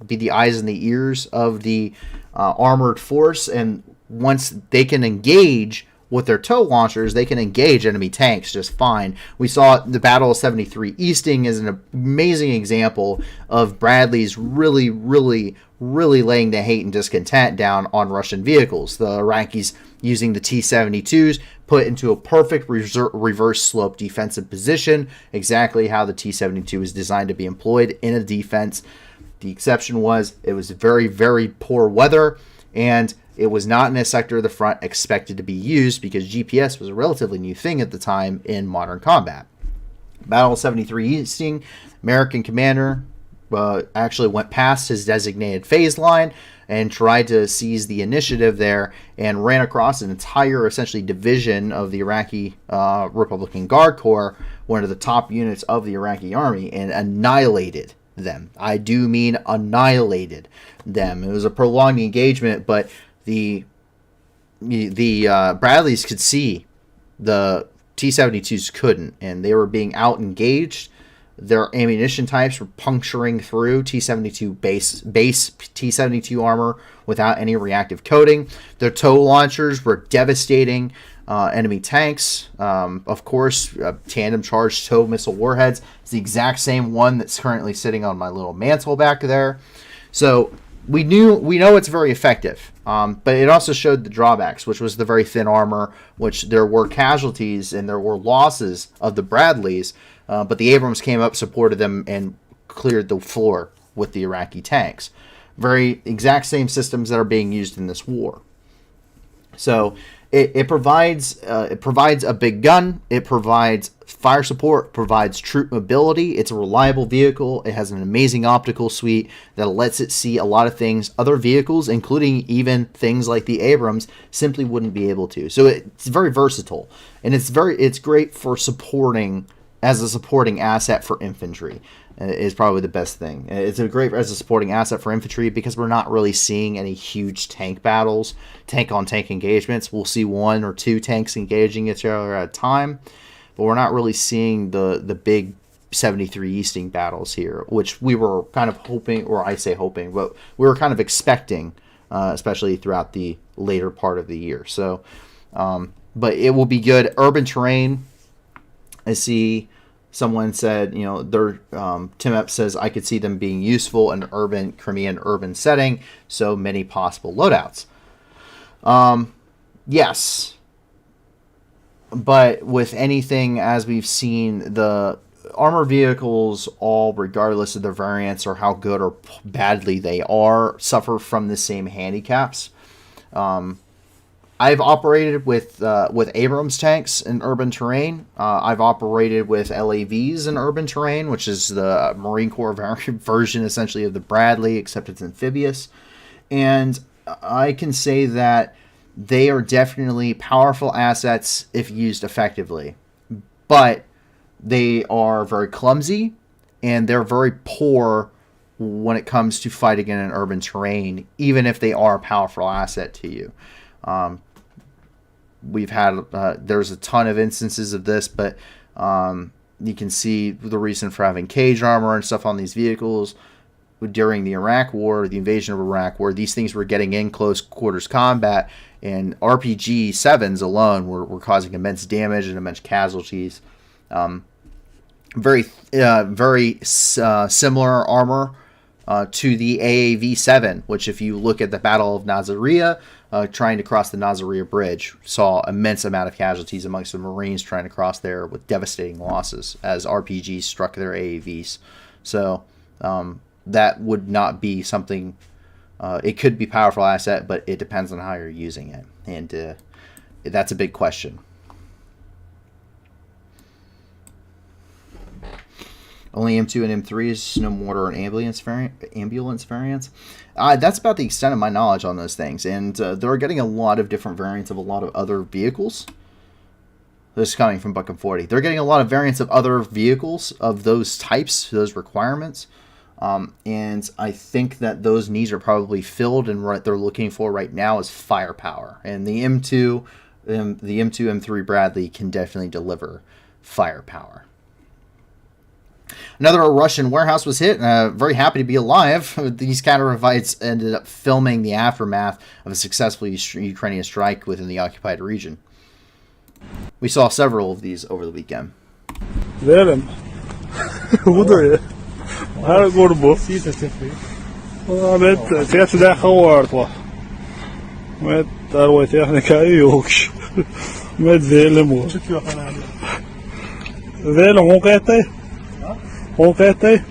be the eyes and the ears of the armored force, and once they can engage with their tow launchers, they can engage enemy tanks just fine. We saw the Battle of 73 Easting is an amazing example of Bradley's really laying the hate and discontent down on Russian vehicles. The Iraqis using the T-72s put into a perfect reverse slope defensive position, exactly how the T-72 is designed to be employed in a defense. The exception was it was very, very poor weather, and it was not in a sector of the front expected to be used because GPS was a relatively new thing at the time in modern combat. Battle of 73 Easting, American commander actually went past his designated phase line and tried to seize the initiative there and ran across an entire, essentially, division of the Iraqi Republican Guard Corps, one of the top units of the Iraqi army, and annihilated them. I do mean annihilated them. It was a prolonged engagement, but the Bradleys could see, the T-72s couldn't, and they were being out-engaged. Their ammunition types were puncturing through T-72 base T-72 armor without any reactive coating. Their tow launchers were devastating enemy tanks. Of course, tandem charged tow missile warheads. It's the exact same one that's currently sitting on my little mantle back there. So we know it's very effective, but it also showed the drawbacks, which was the very thin armor, which there were casualties and there were losses of the Bradleys, but the Abrams came up, supported them, and cleared the floor with the Iraqi tanks. Very exact same systems that are being used in this war. So it provides a big gun. It provides fire support, provides troop mobility. It's a reliable vehicle. It has an amazing optical suite that lets it see a lot of things other vehicles, including even things like the Abrams, simply wouldn't be able to. So it's very versatile, and it's great for supporting as a supporting asset for infantry. Is probably the best thing. It's a great as a supporting asset for infantry because we're not really seeing any huge tank battles, tank on tank engagements. We'll see 1 or 2 tanks engaging each other at a time, but we're not really seeing the big 73 Easting battles here, which we were kind of hoping, or I say hoping, but we were kind of expecting, especially throughout the later part of the year. So, but it will be good. Urban terrain, I see. Someone said, Tim Ep says, I could see them being useful in urban Crimean urban setting. So many possible loadouts. Yes. But with anything, as we've seen, the armor vehicles, all regardless of their variants or how good or badly they are, suffer from the same handicaps. I've operated with Abrams tanks in urban terrain. I've operated with LAVs in urban terrain, which is the Marine Corps version, essentially, of the Bradley, except it's amphibious. And I can say that they are definitely powerful assets if used effectively. But they are very clumsy, and they're very poor when it comes to fighting in an urban terrain, even if they are a powerful asset to you. We've had there's a ton of instances of this, but you can see the reason for having cage armor and stuff on these vehicles during the Iraq War, the invasion of Iraq, where these things were getting in close quarters combat, and RPG 7s alone were causing immense damage and immense casualties. Very similar armor to the AAV-7, which, if you look at the Battle of Nasiriyah, trying to cross the Nasiriyah Bridge, saw immense amount of casualties amongst the Marines trying to cross there with devastating losses as RPGs struck their AAVs. So that would not be something. It could be a powerful asset, but it depends on how you're using it, and that's a big question. Only M2 and M3s, no mortar and ambulance variants. That's about the extent of my knowledge on those things. And they're getting a lot of different variants of a lot of other vehicles. This is coming from Buck and 40. They're getting a lot of variants of other vehicles of those types, those requirements. And I think that those needs are probably filled, and what they're looking for right now is firepower. And the M2, M3 Bradley can definitely deliver firepower. Another Russian warehouse was hit, and very happy to be alive. These counter-fights ended up filming the aftermath of a successful Ukrainian strike within the occupied region. We saw several of these over the weekend. Verem. Budur. Her grubu. Ahmet tiyatı khawartwa. Met darwa teknika yoksh. Met velem. Velem oqatay. Oqatay.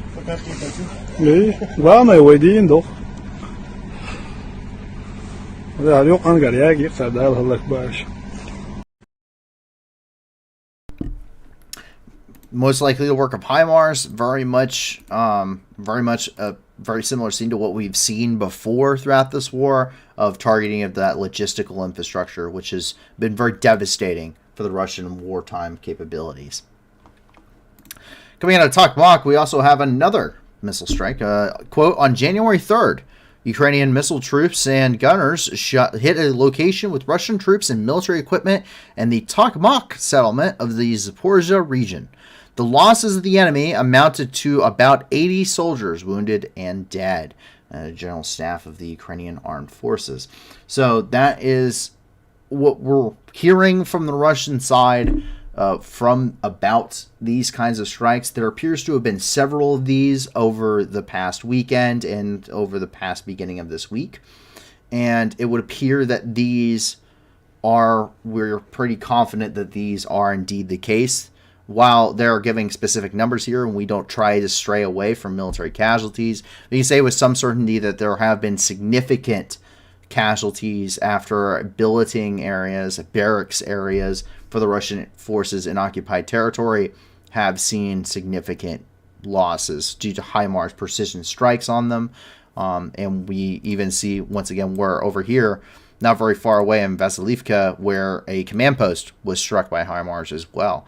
Va ma ودين doch. Da yok an gariyagi qadar halak bash. Most likely the work of HIMARS, very much a very similar scene to what we've seen before throughout this war of targeting of that logistical infrastructure, which has been very devastating for the Russian wartime capabilities. Coming out of Tokmak, we also have another missile strike. Quote, on January 3rd, Ukrainian missile troops and gunners hit a location with Russian troops and military equipment in the Tokmak settlement of the Zaporizhzhia region. The losses of the enemy amounted to about 80 soldiers wounded and dead. General Staff of the Ukrainian Armed Forces. So that is what we're hearing from the Russian side from about these kinds of strikes. There appears to have been several of these over the past weekend and over the past beginning of this week. And it would appear that we're pretty confident that these are indeed the case. While they're giving specific numbers here, and we don't try to stray away from military casualties, we can say with some certainty that there have been significant casualties after billeting areas, barracks areas for the Russian forces in occupied territory have seen significant losses due to HIMARS precision strikes on them. And we even see, once again, we're over here, not very far away in Vasilivka, where a command post was struck by HIMARS as well.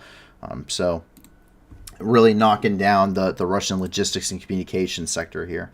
So really knocking down the Russian logistics and communications sector here.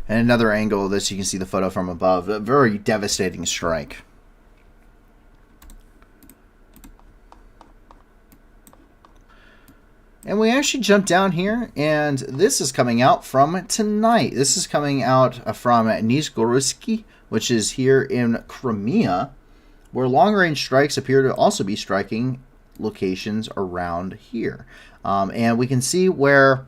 And another angle of this, you can see the photo from above. A very devastating strike. And we actually jump down here, and this is coming out from tonight. This is coming out from Nizhgorod, which is here in Crimea, where long-range strikes appear to also be striking locations around here. And we can see where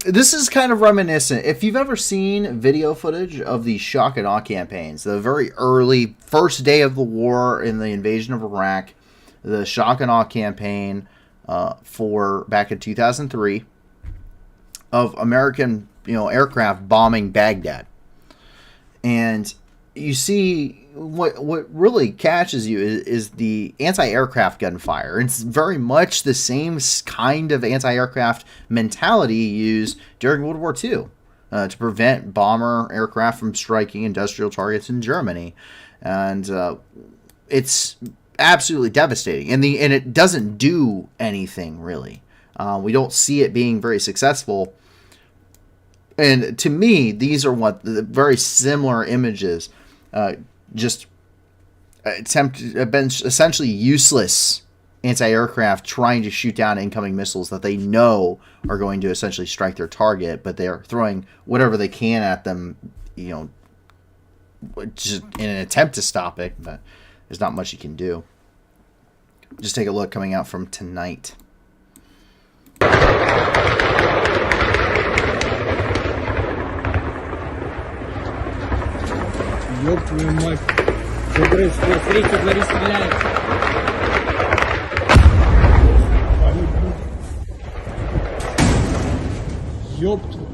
this is kind of reminiscent. If you've ever seen video footage of the shock and awe campaigns, the very early first day of the war in the invasion of Iraq, the shock and awe campaign for back in 2003 of American aircraft bombing Baghdad, and you see what really catches you is the anti-aircraft gunfire. It's very much the same kind of anti-aircraft mentality used during World War II to prevent bomber aircraft from striking industrial targets in Germany. And it's absolutely devastating. And it doesn't do anything, really. We don't see it being very successful. And to me, these are very similar images. Just have been essentially useless anti-aircraft trying to shoot down incoming missiles that they know are going to essentially strike their target, but they are throwing whatever they can at them, just in an attempt to stop it, but there's not much you can do. Just take a look coming out from tonight. Ёб твою мать. Смотри, смотрите, дворе стреляют. Ёб твою.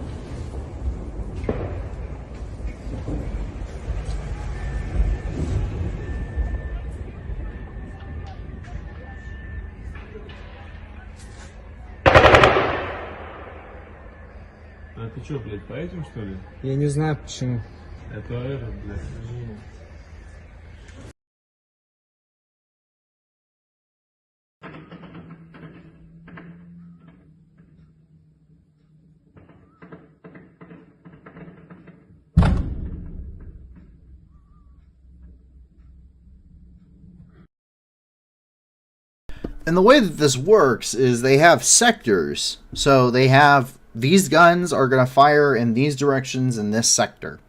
А ты чё, блядь, по этим, что ли? Я не знаю почему. Это этот, блядь. And the way that this works is they have sectors. So they have these guns are going to fire in these directions in this sector.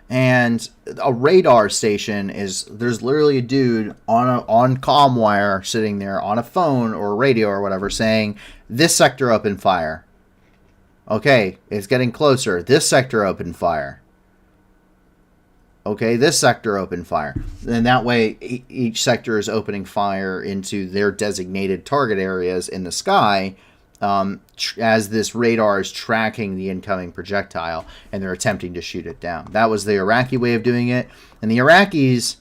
And a radar station there's literally a dude on comm wire sitting there on a phone or a radio or whatever saying, this sector open fire. Okay, it's getting closer. This sector open fire. Okay, this sector open fire. And that way each sector is opening fire into their designated target areas in the sky, as this radar is tracking the incoming projectile and they're attempting to shoot it down. That was the Iraqi way of doing it. And the Iraqis,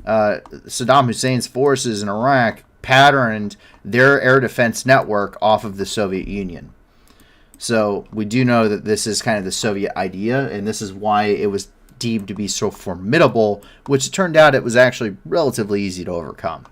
Saddam Hussein's forces in Iraq, patterned their air defense network off of the Soviet Union. So we do know that this is kind of the Soviet idea, and this is why it was deemed to be so formidable, which it turned out it was actually relatively easy to overcome.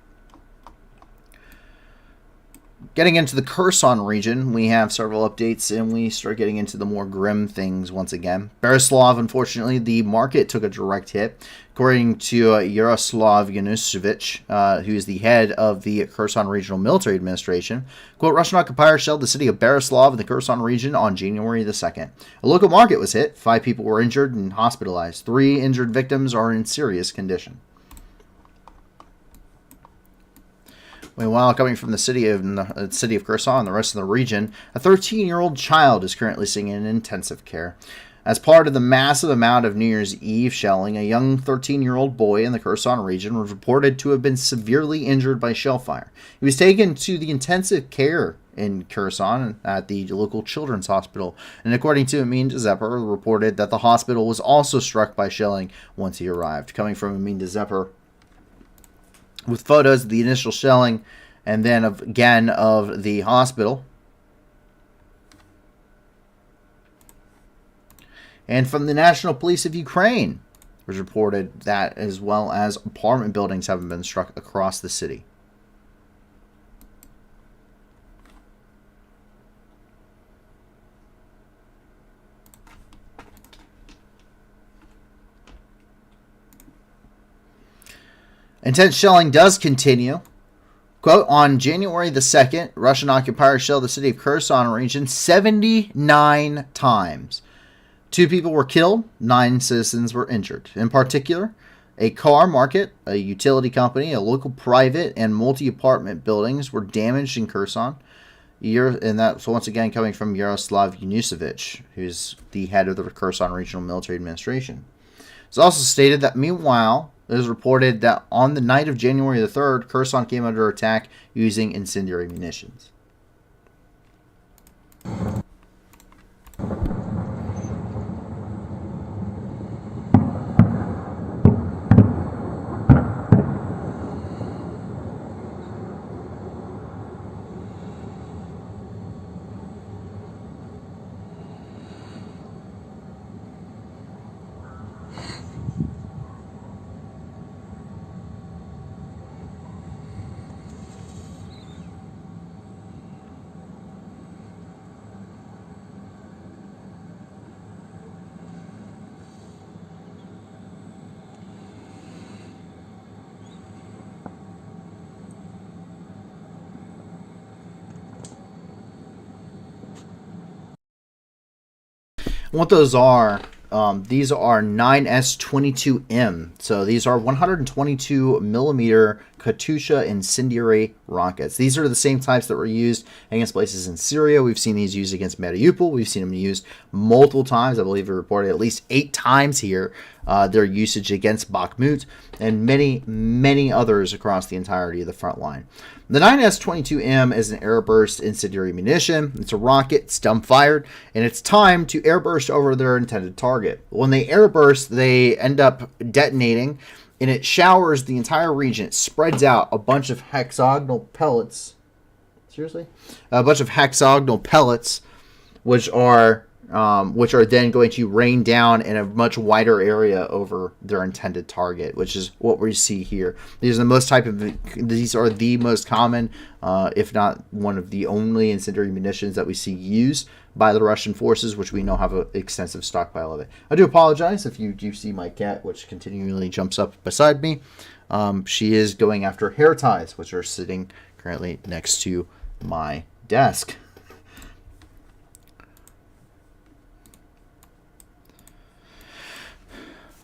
Getting into the Kherson region, we have several updates, and we start getting into the more grim things once again. Berislav, unfortunately, the market took a direct hit. According to Yaroslav Yanusevich, who is the head of the Kherson Regional Military Administration, quote, Russian occupiers shelled the city of Berislav in the Kherson region on January the 2nd. A local market was hit. 5 people were injured and hospitalized. 3 injured victims are in serious condition. Meanwhile, coming from the city of Kherson and the rest of the region, a 13-year-old child is currently sitting in intensive care. As part of the massive amount of New Year's Eve shelling, a young 13-year-old boy in the Kherson region was reported to have been severely injured by shellfire. He was taken to the intensive care in Kherson at the local children's hospital, and according to Amin Dzepper, reported that the hospital was also struck by shelling once he arrived. Coming from Amin Dzepper, with photos of the initial shelling and then again of the hospital. And from the National Police of Ukraine, it was reported that as well as apartment buildings have been struck across the city. Intense shelling does continue. Quote, on January the 2nd, Russian occupiers shelled the city of Kherson region 79 times. 2 people were killed, 9 citizens were injured. In particular, a car market, a utility company, a local private, and multi-apartment buildings were damaged in Kherson. And that's once again coming from Yaroslav Yanusevich, who's the head of the Kherson Regional Military Administration. It's also stated that meanwhile, it was reported that on the night of January the 3rd, Kherson came under attack using incendiary munitions. What those are, these are 9S-22M. So these are 122 millimeter Katyusha incendiary rockets. These are the same types that were used against places in Syria. We've seen these used against Mariupol. We've seen them used multiple times. I believe we reported at least 8 times here. Their usage against Bakhmut and many, many others across the entirety of the front line. The 9S-22M is an airburst incendiary munition. It's a rocket, it's dumbfired, and it's timed to airburst over their intended target. When they airburst, they end up detonating, and it showers the entire region. It spreads out a bunch of hexagonal pellets. Seriously? A bunch of hexagonal pellets, which are then going to rain down in a much wider area over their intended target, which is what we see here. These are the most common, if not one of the only incendiary munitions that we see used by the Russian forces, which we know have an extensive stockpile of it. I do apologize if you do see my cat, which continually jumps up beside me. She is going after hair ties, which are sitting currently next to my desk.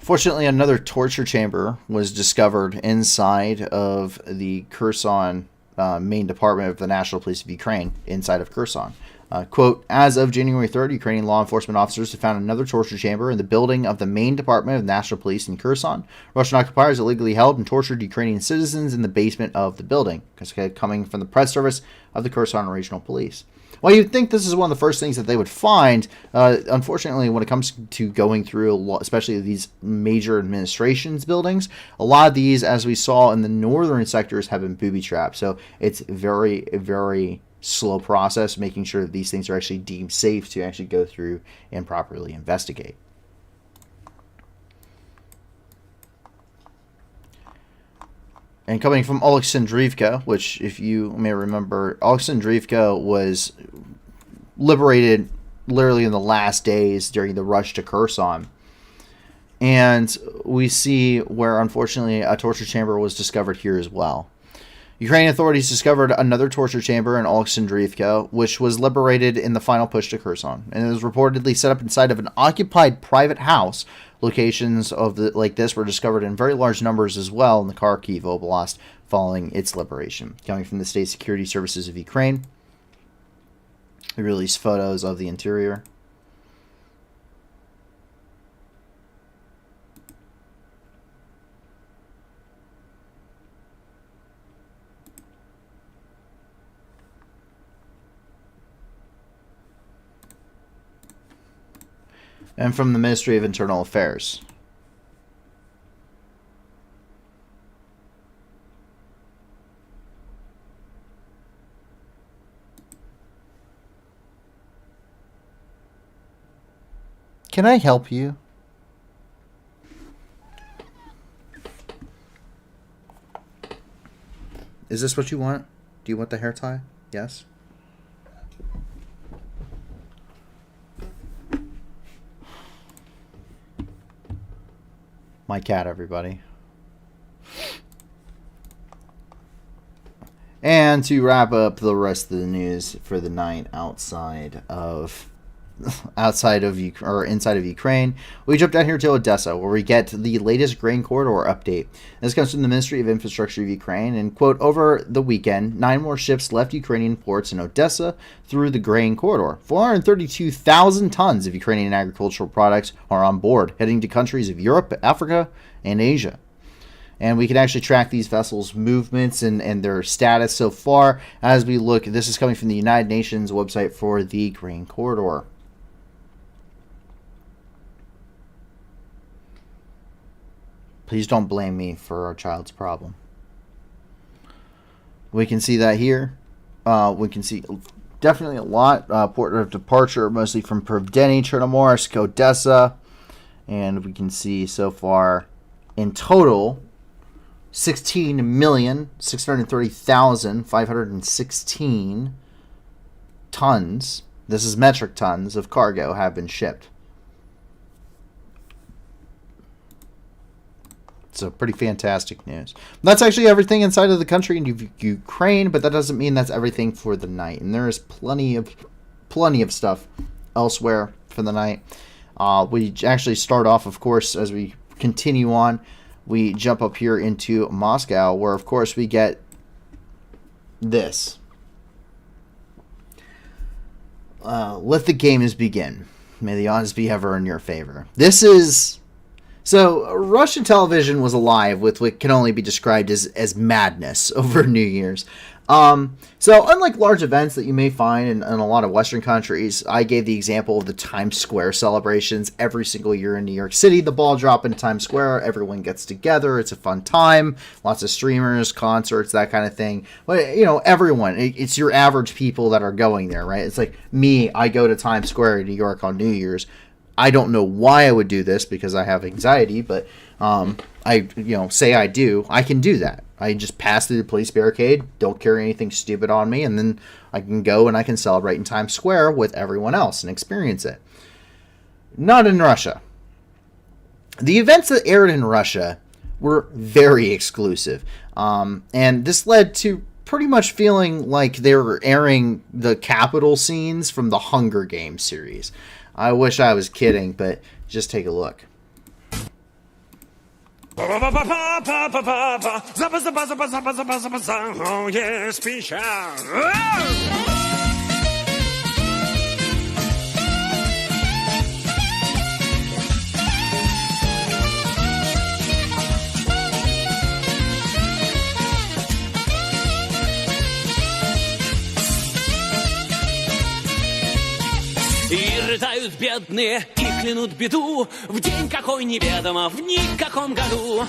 Fortunately, another torture chamber was discovered inside of the Kherson main department of the National Police of Ukraine, inside of Kherson. Quote, as of January 3rd, Ukrainian law enforcement officers have found another torture chamber in the building of the main department of National Police in Kherson. Russian occupiers illegally held and tortured Ukrainian citizens in the basement of the building, coming from the press service of the Kherson Regional Police. Well, you'd think this is one of the first things that they would find. Unfortunately, when it comes to going through, especially these major administrations buildings, a lot of these, as we saw in the northern sectors, have been booby-trapped. So it's very, very slow process, making sure that these things are actually deemed safe to actually go through and properly investigate. And coming from Alexandriivka, which, if you may remember, Alexandriivka was liberated literally in the last days during the rush to Kherson. And we see where, unfortunately, a torture chamber was discovered here as well. Ukrainian authorities discovered another torture chamber in Alexandriivka, which was liberated in the final push to Kherson. And it was reportedly set up inside of an occupied private house. Locations of like this were discovered in very large numbers as well in the Kharkiv Oblast following its liberation. Coming from the State Security Services of Ukraine, we released photos of the interior. And from the Ministry of Internal Affairs. Can I help you? Is this what you want? Do you want the hair tie? Yes? My cat, everybody. And to wrap up the rest of the news for the night inside of Ukraine, we jump down here to Odessa, where we get the latest grain corridor update. This comes from the Ministry of Infrastructure of Ukraine, and quote, over the weekend, 9 more ships left Ukrainian ports in Odessa through the grain corridor. 432,000 tons of Ukrainian agricultural products are on board, heading to countries of Europe, Africa, and Asia. And we can actually track these vessels' movements and their status so far as we look. This is coming from the United Nations website for the grain corridor. Please don't blame me for our child's problem. We can see that here. We can see definitely a lot. Port of departure, mostly from Pravdeny, Chernomorsk, Odessa. And we can see so far in total 16,630,516 tons. This is metric tons of cargo have been shipped. So pretty fantastic news. That's actually everything inside of the country in Ukraine, but that doesn't mean that's everything for the night. And there is plenty of stuff elsewhere for the night. We actually start off, of course, as we continue on. We jump up here into Moscow, where, of course, we get this. Let the games begin. May the odds be ever in your favor. This is... So, Russian television was alive with what can only be described as madness over New Year's. So, unlike large events that you may find in a lot of Western countries, I gave the example of the Times Square celebrations every single year in New York City. The ball drop in Times Square, everyone gets together, it's a fun time, lots of streamers, concerts, that kind of thing. But, you know, everyone, it's your average people that are going there, right? It's like me, I go to Times Square in New York on New Year's. I don't know why I would do this because I have anxiety, but say I do, I can do that. I just pass through the police barricade, don't carry anything stupid on me, and then I can go and I can celebrate in Times Square with everyone else and experience it. Not in Russia. The events that aired in Russia were very exclusive, and this led to pretty much feeling like they were airing the Capitol scenes from the Hunger Games series. I wish I was kidding, but just take a look. Oh, yes, И рыдают бедные, и клянут беду в день какой неведомо, в никаком году.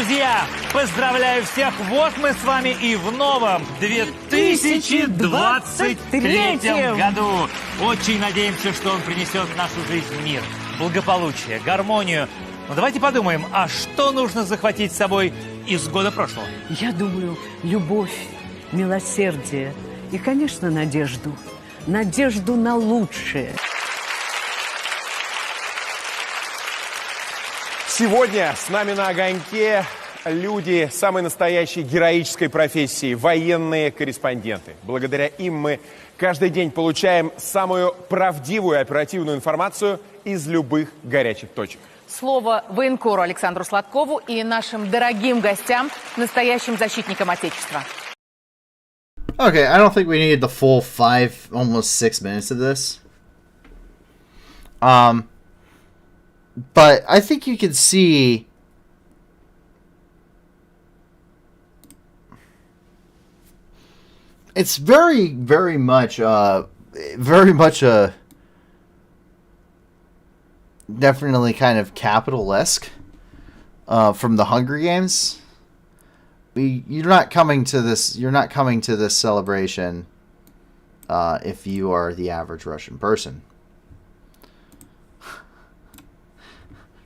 Друзья, поздравляю всех! Вот мы с вами и в новом 2023 году. Очень надеемся, что он принесет в нашу жизнь мир, благополучие, гармонию. Но давайте подумаем, а что нужно захватить с собой из года прошлого? Я думаю, любовь, милосердие и, конечно, надежду. Надежду на лучшее. Сегодня с нами на огоньке люди самой настоящей героической профессии – военные корреспонденты. Благодаря им мы каждый день получаем самую правдивую и оперативную информацию из любых горячих точек. Слово военкору Александру Сладкову и нашим дорогим гостям, настоящим защитникам Отечества. Okay, I don't think we needed the full 5, almost 6 minutes of this. But I think you can see it's very much a definitely kind of capital-esque from the Hunger Games. You're not coming to this celebration if you are the average Russian person.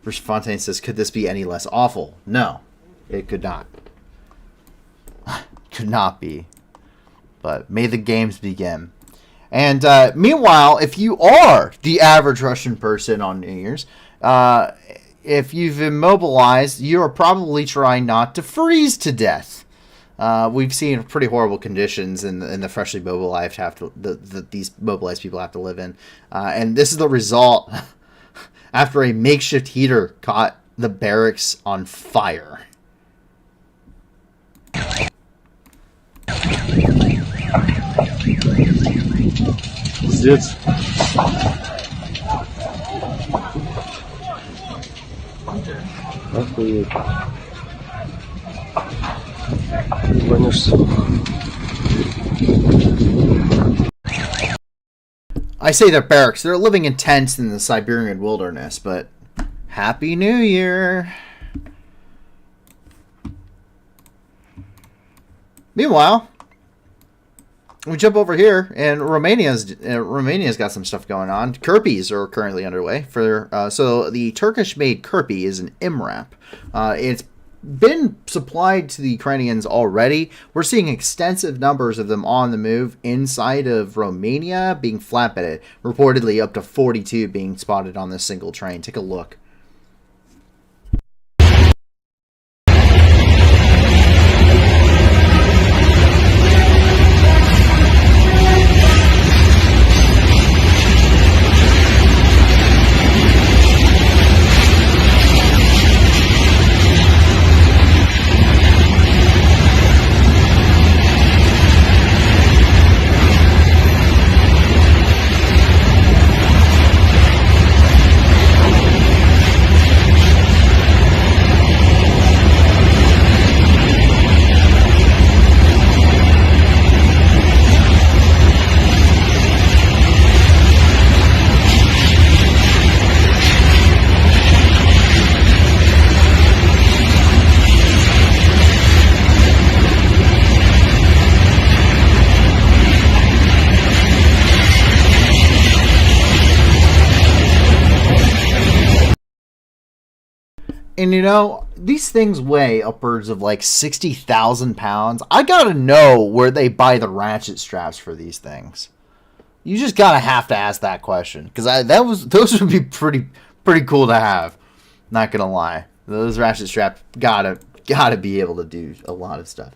Rich Fontaine says, could this be any less awful? No, it could not. Could not be. But may the games begin. And meanwhile, if you are the average Russian person on New Year's, if you've immobilized, you are probably trying not to freeze to death. We've seen pretty horrible conditions in the freshly mobilized these mobilized people have to live in, and this is the result after a makeshift heater caught the barracks on fire. Пиздец. Охуеть. Ебанешься. I say they're barracks. They're living in tents in the Siberian wilderness, but Happy New Year. Meanwhile, we jump over here, and Romania's got some stuff going on. Kirpis are currently underway. So the Turkish-made Kirpi is an MRAP. It's been supplied to the Ukrainians already. We're seeing extensive numbers of them on the move inside of Romania being flatbedded. Reportedly up to 42 being spotted on this single train. Take a look. And you know, these things weigh upwards of like 60,000 pounds. I gotta know where they buy the ratchet straps for these things. You just have to ask that question, because those would be pretty cool to have. Not gonna lie, those ratchet straps gotta be able to do a lot of stuff.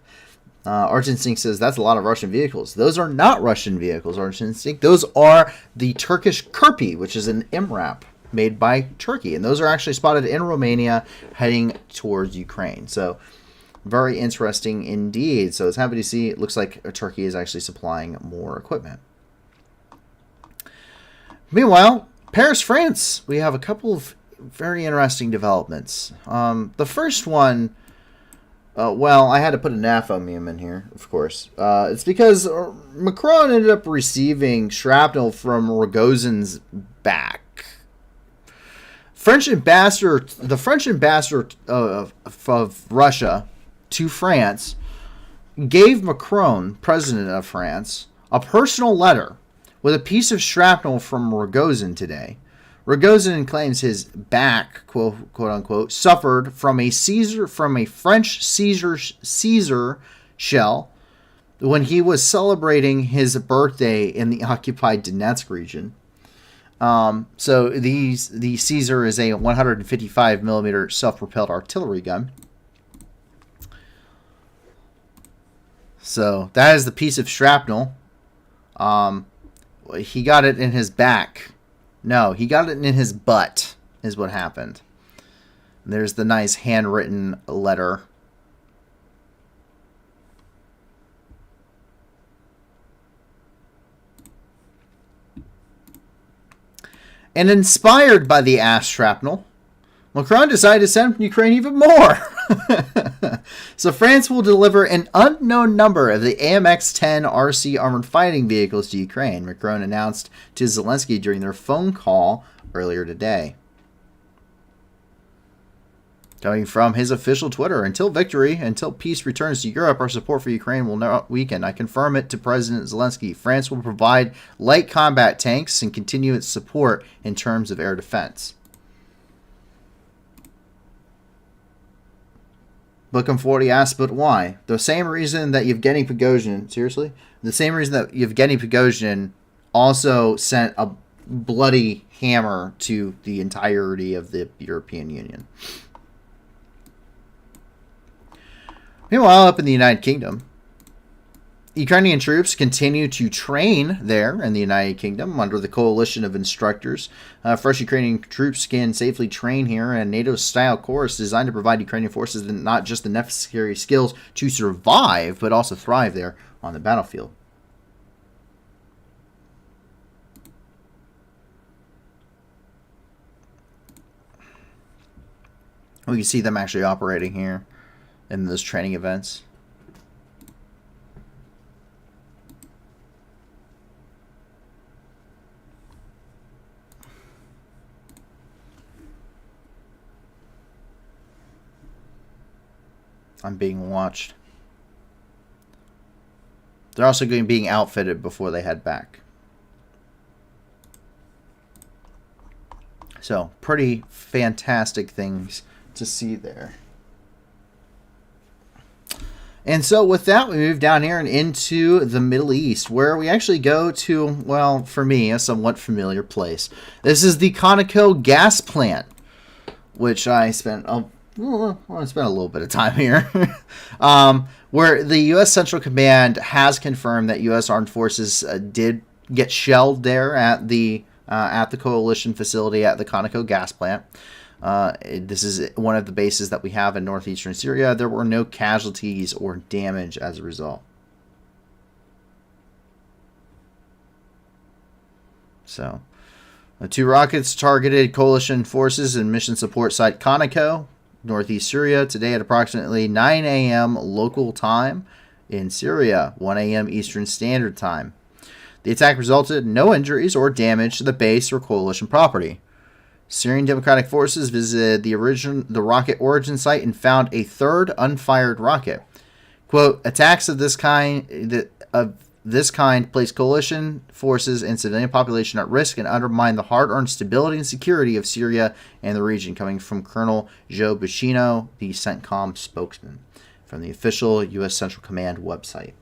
Arch Instinct says that's a lot of Russian vehicles. Those are not Russian vehicles, Arch Instinct. Those are the Turkish Kirpi, which is an MRAP made by Turkey, and those are actually spotted in Romania heading towards Ukraine. So very interesting indeed. So it's happy to see it looks like Turkey is actually supplying more equipment. Meanwhile, Paris, France, we have a couple of very interesting developments. The first one, well, I had to put a NAFO meme in here, of course. It's because Macron ended up receiving shrapnel from Rogozin's back. the French ambassador of Russia to France gave Macron, president of France, a personal letter with a piece of shrapnel from Rogozin today. Rogozin claims his back, quote unquote, suffered from a French Caesar shell when he was celebrating his birthday in the occupied Donetsk region. So the Caesar is a 155 millimeter self-propelled artillery gun. So that is the piece of shrapnel. He got it in his back. No, he got it in his butt, is what happened. There's the nice handwritten letter. And inspired by the ass shrapnel, Macron decided to send Ukraine even more. So France will deliver an unknown number of the AMX-10 RC armored fighting vehicles to Ukraine, Macron announced to Zelensky during their phone call earlier today. Coming from his official Twitter, until peace returns to Europe, our support for Ukraine will not weaken. I confirm it to President Zelensky. France will provide light combat tanks and continue its support in terms of air defense. Looking forward, he asked, but why? The same reason that Yevgeny Prigozhin, seriously? The same reason that Yevgeny Prigozhin also sent a bloody hammer to the entirety of the European Union. Meanwhile, up in the United Kingdom, Ukrainian troops continue to train there in the United Kingdom under the coalition of instructors. Fresh Ukrainian troops can safely train here in a NATO-style course designed to provide Ukrainian forces not just the necessary skills to survive, but also thrive there on the battlefield. We can see them actually operating here in those training events. I'm being watched. They're also going to be being outfitted before they head back. So, pretty fantastic things to see there. And so with that, we move down here and into the Middle East, where we actually go to, well, for me, a somewhat familiar place. This is the Conoco gas plant, which I spent a little bit of time here, where the U.S. Central Command has confirmed that U.S. Armed Forces did get shelled there at the coalition facility at the Conoco gas plant. This is one of the bases that we have in northeastern Syria. There were no casualties or damage as a result. So, the 2 rockets targeted coalition forces and mission support site Conoco, northeast Syria, today at approximately 9 a.m. local time in Syria, 1 a.m. Eastern Standard Time. The attack resulted in no injuries or damage to the base or coalition property. Syrian Democratic Forces visited the rocket origin site and found a third unfired rocket. Quote, attacks of this kind place coalition forces and civilian population at risk and undermine the hard-earned stability and security of Syria and the region, coming from Colonel Joe Buccino, the CENTCOM spokesman, from the official U.S. Central Command website.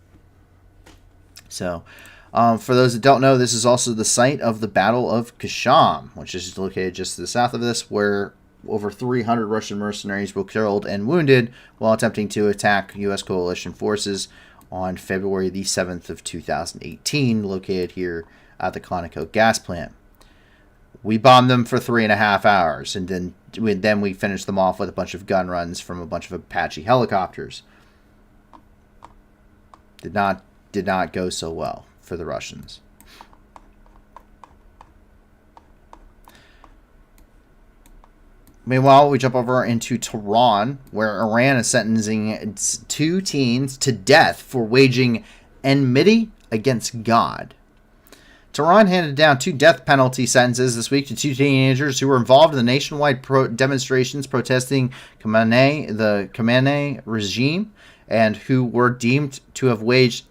So, for those that don't know, this is also the site of the Battle of Kasham, which is located just to the south of this, where over 300 Russian mercenaries were killed and wounded while attempting to attack U.S. coalition forces on February the 7th of 2018, located here at the Conoco gas plant. We bombed them for 3.5 hours, and then we finished them off with a bunch of gun runs from a bunch of Apache helicopters. Did not go so well for the Russians. Meanwhile, we jump over into Tehran, where Iran is sentencing 2 teens to death for waging enmity against God. Tehran handed down 2 death penalty sentences this week to 2 teenagers who were involved in the nationwide demonstrations protesting the Khamenei regime and who were deemed to have waged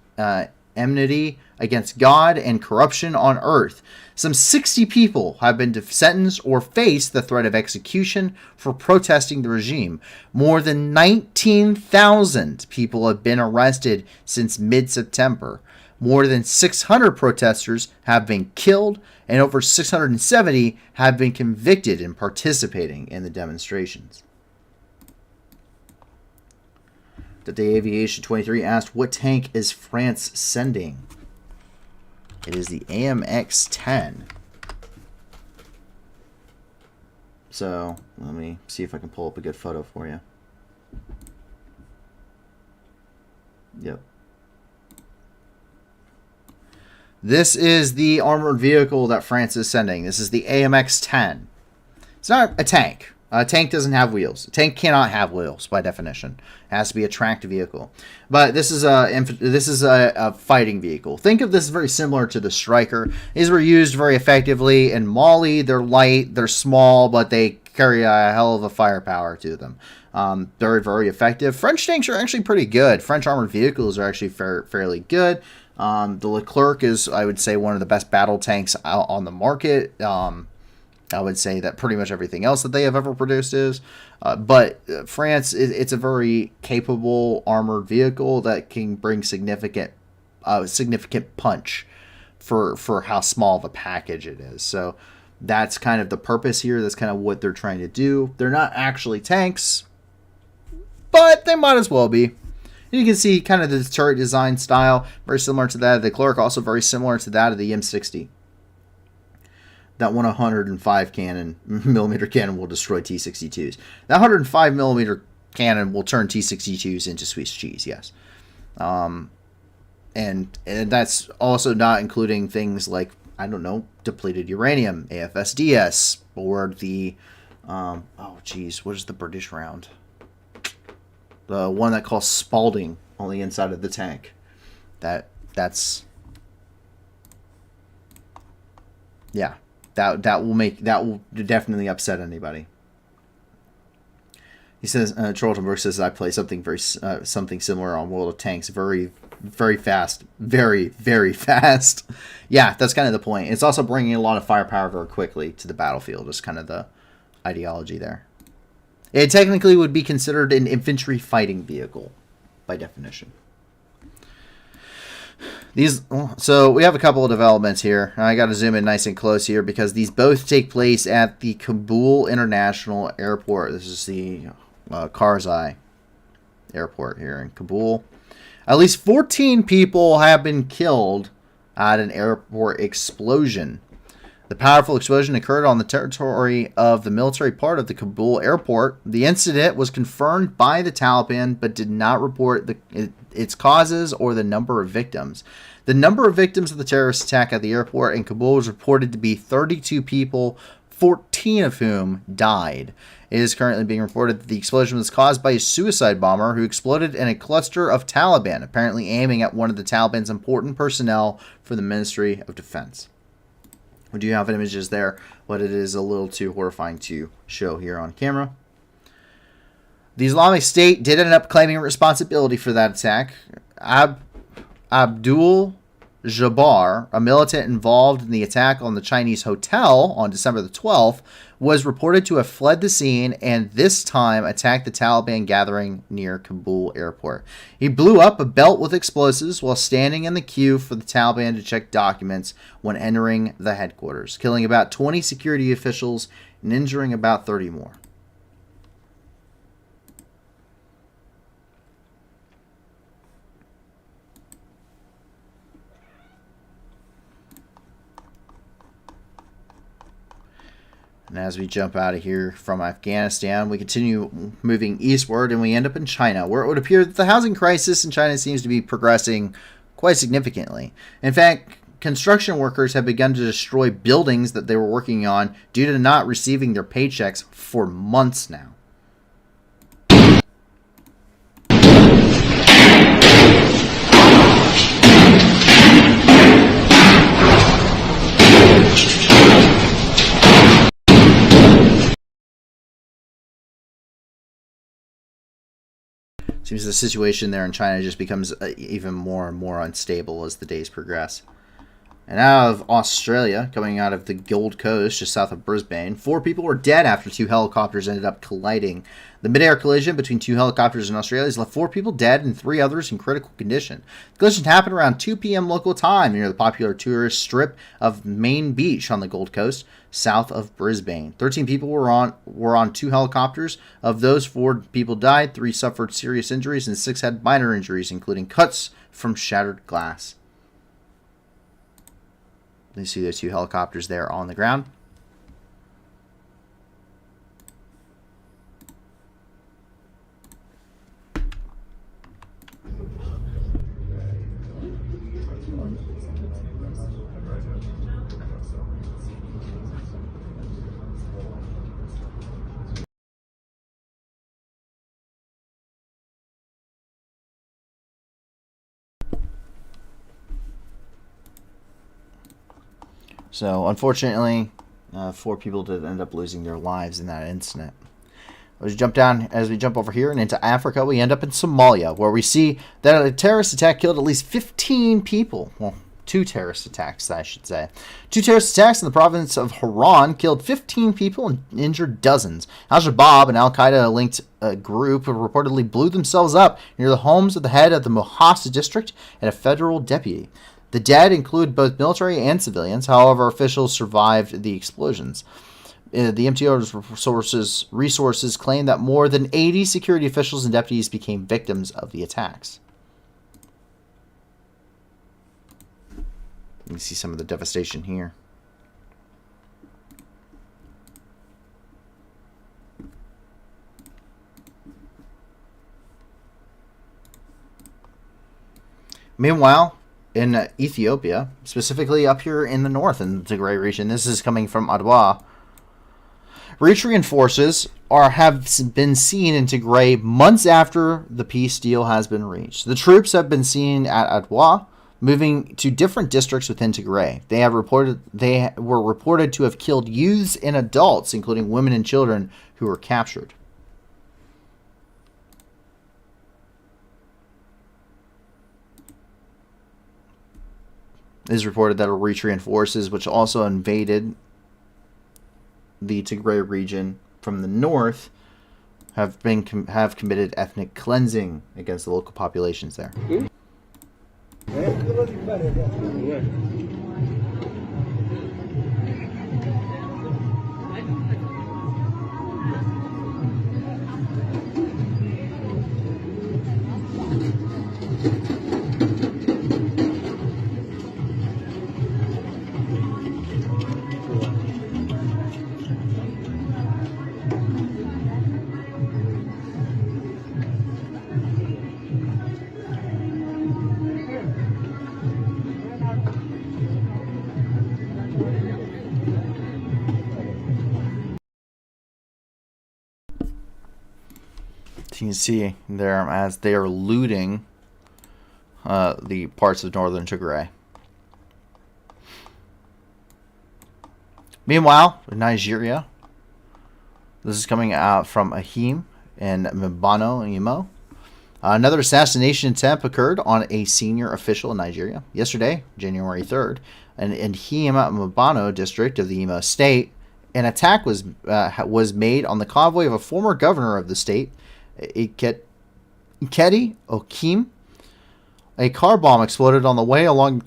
enmity against God and corruption on earth. Some 60 people have been sentenced or face the threat of execution for protesting the regime. More than 19,000 people have been arrested since mid-September. More than 600 protesters have been killed, and over 670 have been convicted in participating in the demonstrations. Today Aviation 23 asked, what tank is France sending? It is the AMX-10. So, let me see if I can pull up a good photo for you. Yep. This is the armored vehicle that France is sending. This is the AMX-10. It's not a tank. A tank doesn't have wheels. A tank cannot have wheels by definition. It has to be a tracked vehicle. But this is a fighting vehicle. Think of this very similar to the Striker. These were used very effectively in Mali. They're light, they're small, but they carry a hell of a firepower to them. Very, very effective. French tanks are actually pretty good. French armored vehicles are actually fairly good. The Leclerc is, I would say, one of the best battle tanks out on the market. I would say that pretty much everything else that they have ever produced is. But France, it's a very capable armored vehicle that can bring significant punch for how small of a package it is. So that's kind of the purpose here. That's kind of what they're trying to do. They're not actually tanks, but they might as well be. You can see kind of the turret design style, very similar to that of the Leclerc, also very similar to that of the M60. That 105 millimeter cannon will destroy T-62s. That 105 millimeter cannon will turn T-62s into Swiss cheese, yes. And that's also not including things like, I don't know, depleted uranium, AFSDS, or the, what is the British round? The one that calls Spalding on the inside of the tank. That's yeah. That will definitely upset anybody. He says, Charltonberg says, I play something something similar on World of Tanks. Very, very fast. Very, very fast. Yeah, that's kind of the point. It's also bringing a lot of firepower very quickly to the battlefield. Is kind of the ideology there. It technically would be considered an infantry fighting vehicle by definition. So we have a couple of developments here. I got to zoom in nice and close here because these both take place at the Kabul International Airport. This is the Karzai Airport here in Kabul. At least 14 people have been killed at an airport explosion. The powerful explosion occurred on the territory of the military part of the Kabul airport. The incident was confirmed by the Taliban, but did not report its causes or the number of victims. The number of victims of the terrorist attack at the airport in Kabul was reported to be 32 people, 14 of whom died. It is currently being reported that the explosion was caused by a suicide bomber who exploded in a cluster of Taliban, apparently aiming at one of the Taliban's important personnel for the Ministry of Defense. We do have images there, but it is a little too horrifying to show here on camera. The Islamic State did end up claiming responsibility for that attack. Abdul Jabbar, a militant involved in the attack on the Chinese hotel on December the 12th, was reported to have fled the scene and this time attacked the Taliban gathering near Kabul airport. He blew up a belt with explosives while standing in the queue for the Taliban to check documents when entering the headquarters, killing about 20 security officials and injuring about 30 more. And as we jump out of here from Afghanistan, we continue moving eastward and we end up in China, where it would appear that the housing crisis in China seems to be progressing quite significantly. In fact, construction workers have begun to destroy buildings that they were working on due to not receiving their paychecks for months now. Seems the situation there in China just becomes even more and more unstable as the days progress. And out of Australia, coming out of the Gold Coast, just south of Brisbane, 4 people were dead after 2 helicopters ended up colliding. The mid-air collision between 2 helicopters in Australia has left 4 people dead and 3 others in critical condition. The collision happened around 2 p.m. local time near the popular tourist strip of Main Beach on the Gold Coast, south of Brisbane. 13 people were on 2 helicopters. Of those, 4 people died, 3 suffered serious injuries, and 6 had minor injuries, including cuts from shattered glass. You see those 2 helicopters there on the ground. So, unfortunately, 4 people did end up losing their lives in that incident. As we jump over here and into Africa, we end up in Somalia, where we see that a terrorist attack killed at least 15 people. Well, 2 terrorist attacks, I should say. 2 terrorist attacks in the province of Haran killed 15 people and injured dozens. Al-Shabaab, an Al-Qaeda-linked group, reportedly blew themselves up near the homes of the head of the Mohasa district and a federal deputy. The dead include both military and civilians. However, officials survived the explosions. The MTO's resources claim that more than 80 security officials and deputies became victims of the attacks. You can see some of the devastation here. Meanwhile, in Ethiopia, specifically up here in the north in the Tigray region, this is coming from Adwa. Eritrean forces have been seen in Tigray months after the peace deal has been reached. The troops have been seen at Adwa, moving to different districts within Tigray. They were reported to have killed youths and adults, including women and children, who were captured. It is reported that Eritrean forces, which also invaded the Tigray region from the north, have committed ethnic cleansing against the local populations there. You can see there as they are looting the parts of northern Tigray. Meanwhile, in Nigeria, this is coming out from Ahim and Mbano Imo. Another assassination attempt occurred on a senior official in Nigeria yesterday, January 3rd, in Ahim Mbano district of the Imo state. An attack was made on the convoy of a former governor of the state, Ikedi Okim. A car bomb exploded on the way along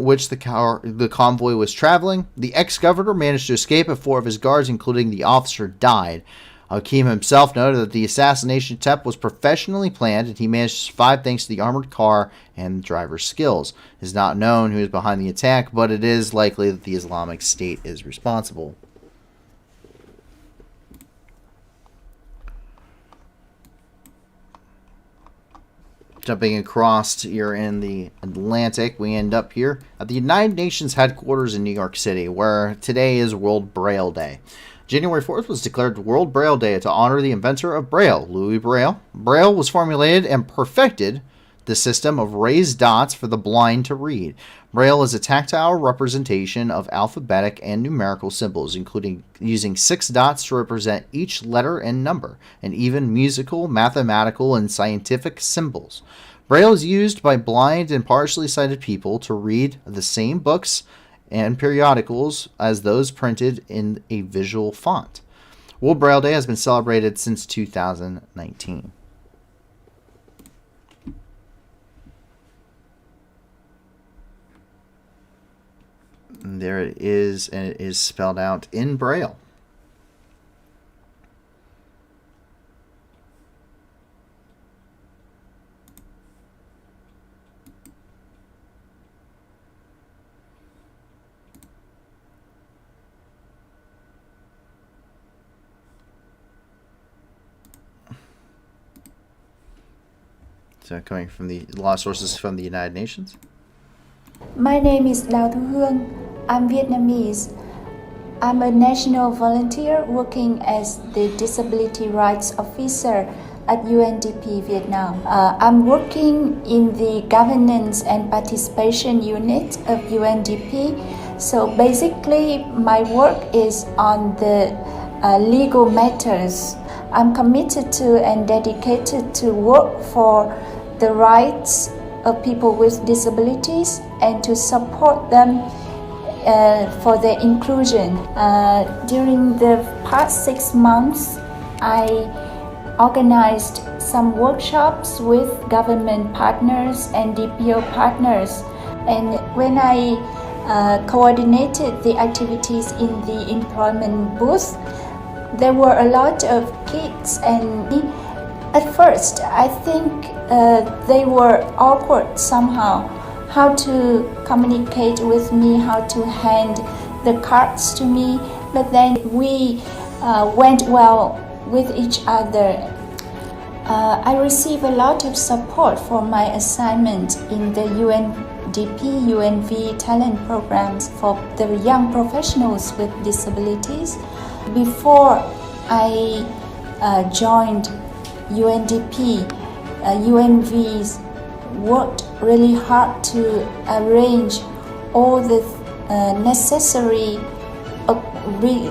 which the convoy was traveling. The ex-governor managed to escape, and 4 of his guards, including the officer, died. Okim himself noted that the assassination attempt was professionally planned, and he managed to survive thanks to the armored car and the driver's skills. It is not known who is behind the attack, but it is likely that the Islamic State is responsible. Jumping across here in the Atlantic, we end up here at the United Nations headquarters in New York City, where today is World Braille Day. January 4th was declared World Braille Day to honor the inventor of Braille, Louis Braille. Braille was formulated and perfected the system of raised dots for the blind to read. Braille is a tactile representation of alphabetic and numerical symbols, including using 6 dots to represent each letter and number, and even musical, mathematical, and scientific symbols. Braille is used by blind and partially sighted people to read the same books and periodicals as those printed in a visual font. World Braille Day has been celebrated since 2019. And there it is, and it is spelled out in Braille. So coming from the law sources from the United Nations. My name is Đào Thu Hương. I'm Vietnamese. I'm a national volunteer working as the Disability Rights Officer at UNDP Vietnam. I'm working in the Governance and Participation Unit of UNDP. So basically, my work is on the legal matters. I'm committed to and dedicated to work for the rights of people with disabilities and to support them for their inclusion. During the past 6 months, I organized some workshops with government partners and DPO partners. And when I coordinated the activities in the employment booth, there were a lot of kids, and at first I think they were awkward somehow, how to communicate with me, how to hand the cards to me, but then we went well with each other. I received a lot of support for my assignment in the UNDP UNV talent programs for the young professionals with disabilities. Before I joined UNDP, UNVs worked really hard to arrange all the necessary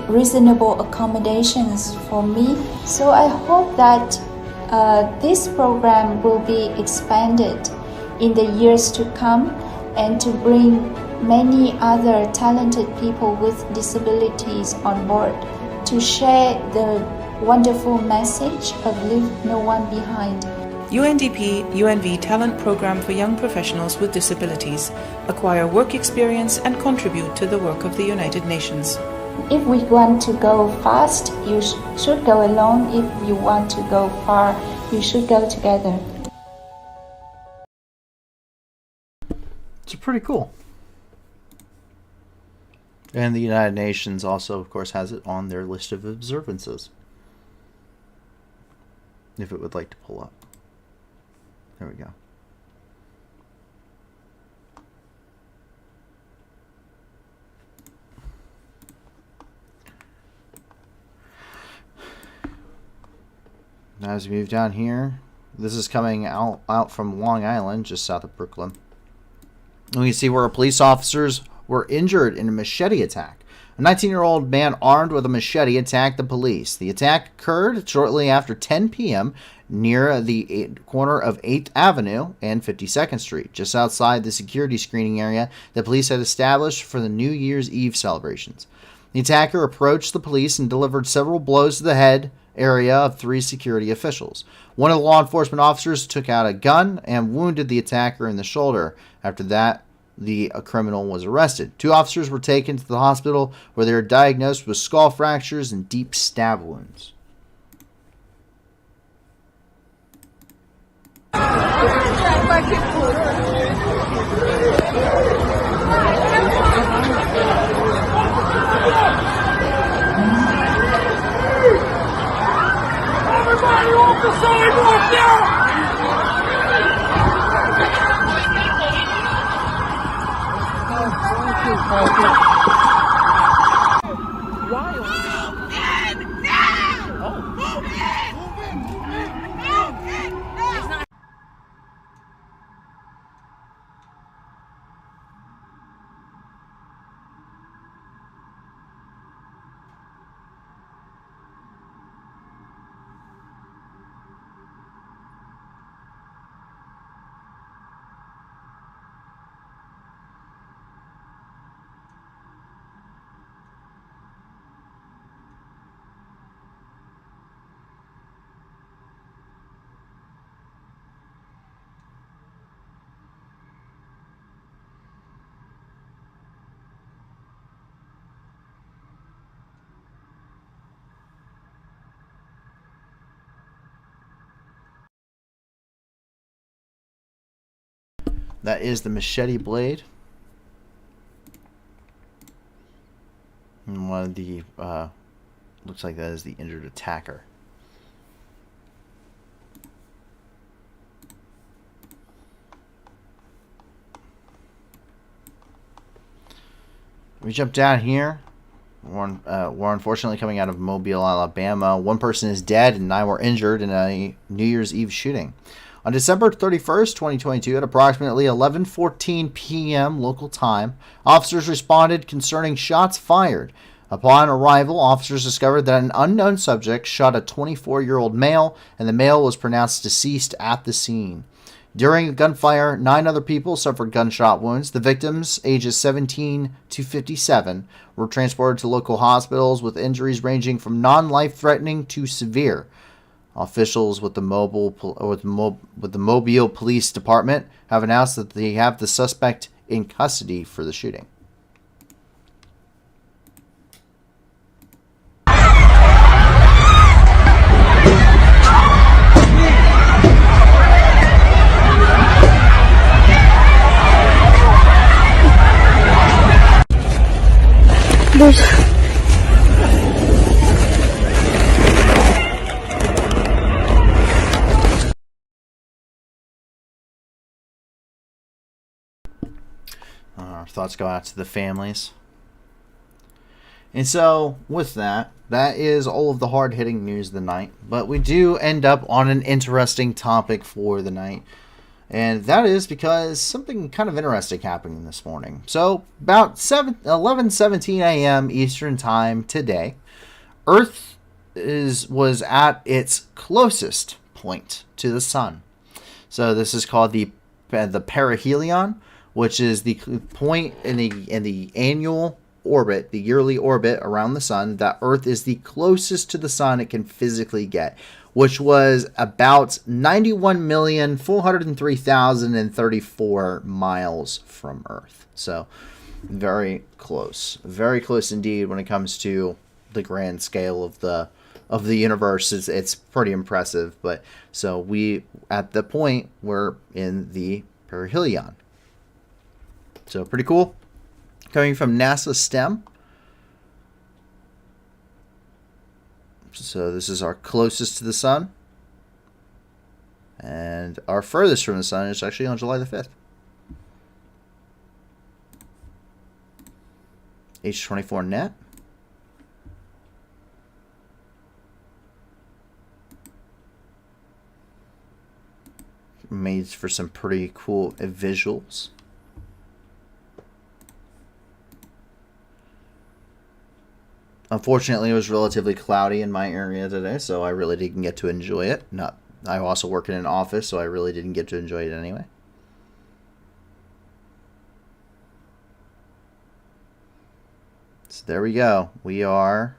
reasonable accommodations for me. So I hope that this program will be expanded in the years to come and to bring many other talented people with disabilities on board to share the wonderful message of Leave No One Behind. UNDP UNV Talent Program for Young Professionals with Disabilities acquire work experience and contribute to the work of the United Nations. If we want to go fast, you should go alone. If you want to go far, you should go together. It's pretty cool. And the United Nations also, of course, has it on their list of observances. If it would like to pull up. There we go. Now as we move down here, this is coming out from Long Island, just south of Brooklyn. We can see where police officers were injured in a machete attack. A 19-year-old man armed with a machete attacked the police. The attack occurred shortly after 10 p.m. near the corner of 8th Avenue and 52nd Street, just outside the security screening area the police had established for the New Year's Eve celebrations. The attacker approached the police and delivered several blows to the head area of 3 security officials. One of the law enforcement officers took out a gun and wounded the attacker in the shoulder. After that, the criminal was arrested. 2 officers were taken to the hospital where they were diagnosed with skull fractures and deep stab wounds. Everybody off the sidewalk now! That is the machete blade. And one of the, looks like that is the injured attacker. We jump down here. We're unfortunately coming out of Mobile, Alabama. One person is dead and 9 were injured in a New Year's Eve shooting. On December 31st, 2022, at approximately 11:14 p.m. local time, officers responded concerning shots fired. Upon arrival, officers discovered that an unknown subject shot a 24-year-old male, and the male was pronounced deceased at the scene. During the gunfire, 9 other people suffered gunshot wounds. The victims, ages 17 to 57, were transported to local hospitals with injuries ranging from non-life-threatening to severe. Officials with the Mobile Police Department have announced that they have the suspect in custody for the shooting. Our thoughts go out to the families. And so, with that, that is all of the hard-hitting news of the night. But we do end up on an interesting topic for the night. And that is because something kind of interesting happened this morning. So, about 11:17 a.m. Eastern Time today, Earth was at its closest point to the Sun. So, this is called the perihelion, which is the point in the annual orbit, the yearly orbit around the Sun, that Earth is the closest to the Sun it can physically get, which was about 91,403,034 miles from Earth. So very close indeed when it comes to the grand scale of the universe. It's pretty impressive. But so we at the point we're in the perihelion. So pretty cool. Coming from NASA STEM. So this is our closest to the Sun. And our furthest from the Sun is actually on July the 5th. H24 net. Made for some pretty cool visuals. Unfortunately, it was relatively cloudy in my area today, so I really didn't get to enjoy it. I also work in an office, so I really didn't get to enjoy it anyway. So there we go. We have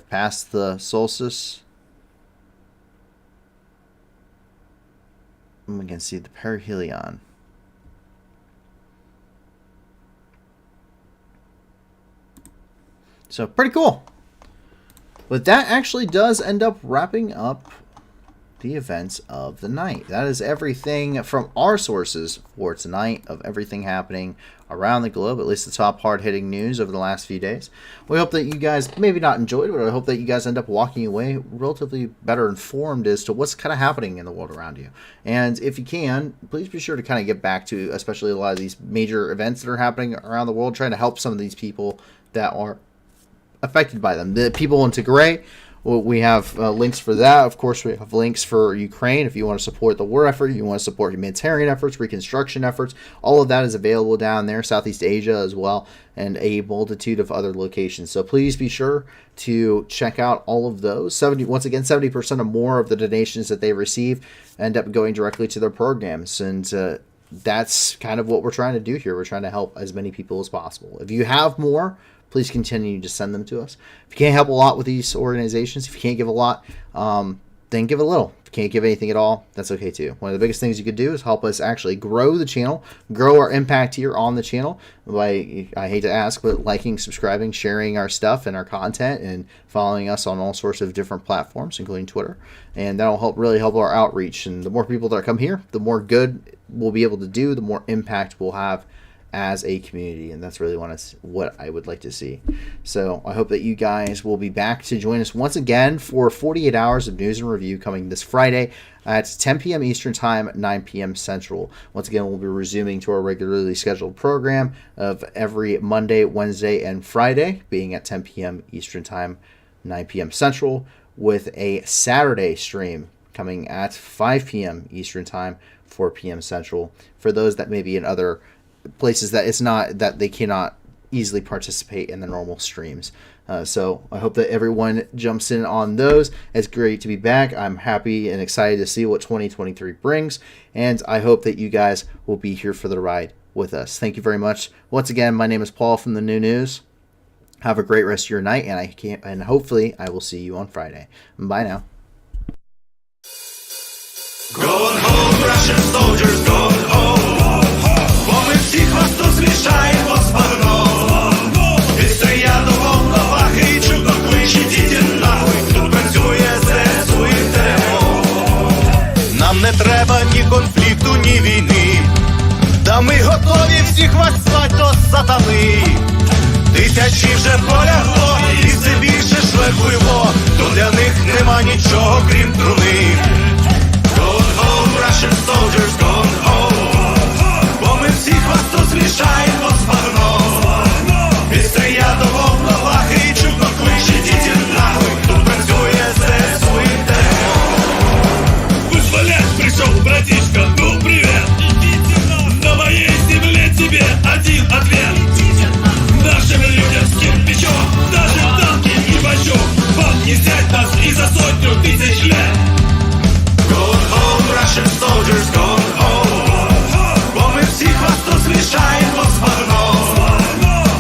passed the solstice. And we can see the perihelion. So pretty cool. But that actually does end up wrapping up the events of the night. That is everything from our sources for tonight of everything happening around the globe, at least the top hard-hitting news over the last few days. We hope that you guys maybe not enjoyed it, but I hope that you guys end up walking away relatively better informed as to what's kind of happening in the world around you. And if you can, please be sure to kind of get back to especially a lot of these major events that are happening around the world, trying to help some of these people that are affected by them. The people in Tigray, well, we have links for that. Of course, we have links for Ukraine. If you want to support the war effort, you want to support humanitarian efforts, reconstruction efforts, all of that is available down there. Southeast Asia as well, and a multitude of other locations. So please be sure to check out all of those. Once again, 70% or more of the donations that they receive end up going directly to their programs. And that's kind of what we're trying to do here. We're trying to help as many people as possible. If you have more, please continue to send them to us. If you can't help a lot with these organizations, if you can't give a lot, then give a little. If you can't give anything at all, that's okay too. One of the biggest things you could do is help us actually grow the channel, grow our impact here on the channel by, I hate to ask, but liking, subscribing, sharing our stuff and our content, and following us on all sorts of different platforms, including Twitter. And that'll really help our outreach. And the more people that come here, the more good we'll be able to do, the more impact we'll have as a community, and that's really what I would like to see. So I hope that you guys will be back to join us once again for 48 hours of news and review coming this Friday at 10 p.m. Eastern Time, 9 p.m. Central. Once again, we'll be resuming to our regularly scheduled program of every Monday, Wednesday, and Friday, being at 10 p.m. Eastern Time, 9 p.m. Central, with a Saturday stream coming at 5 p.m. Eastern Time, 4 p.m. Central, for those that may be in other places that it's not that they cannot easily participate in the normal streams. So I hope that everyone jumps in on those. It's great to be back. I'm happy and excited to see what 2023 brings, and I hope that you guys will be here for the ride with us. Thank you very much. Once again, my name is Paul from the New News. Have a great rest of your night, and hopefully I will see you on Friday. Bye now. Going home, Russian soldiers, going home. Бо ми всіх вас тут змішаємо з багном. Від стріяду волновахи і чудо кличе діти нахуй. Тут працює ЗСУ і ТМО. Нам не треба ні конфлікту, ні війни. Та ми готові всіх вас слать до сатани. Тисячі вже полягло, і все більше шлепуйло. То для них нема нічого, крім труни. Going home, Russian soldiers, going home. Бо ми всіх вас тут змішаємо з багном. Від стрія до волновахи і чудно кличе діти нахуй. Тут працює ЗСУ і ТМО. Вызволять пришел, братишка, ну привет. На моей земле тебе один ответ. Нашим людям с кирпичом, даже танки и бачок. Вам не взять нас и за 100 тысяч лет. Going home, Russian soldiers, going home. Бо ми всіх вас тут змішаємо з багном.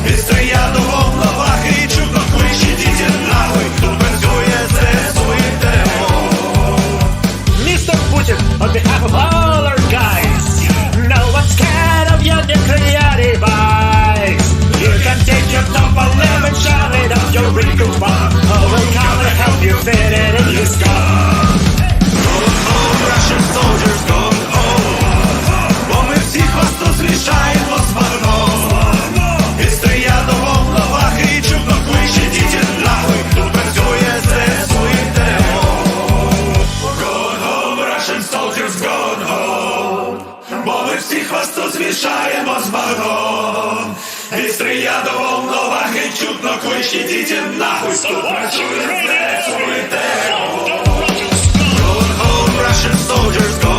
Від стрія до волновахи і чудно кличе діти нахуй. Тут працює ЗСУ і ТМО. Mr. Putin, on behalf of all our guys, no one's scared of your nuclear device. You can take your number 11, shove it up your wrinkle bomb. Oh, we'll come and help you fit it in your skull. Russian soldiers going home. Бо ми всіх вас тут змішаємо з багном. Від стрія до волновахи і чудно кличе діти нахуй. Тут працює ЗСУ і ТМО. Going home, Russian soldiers going home. Бо ми всіх вас тут змішаємо з багном. Від стрія до волновахи і чудно кличе діти нахуй. Тут працює ЗСУ і ТМО. Russian soldiers go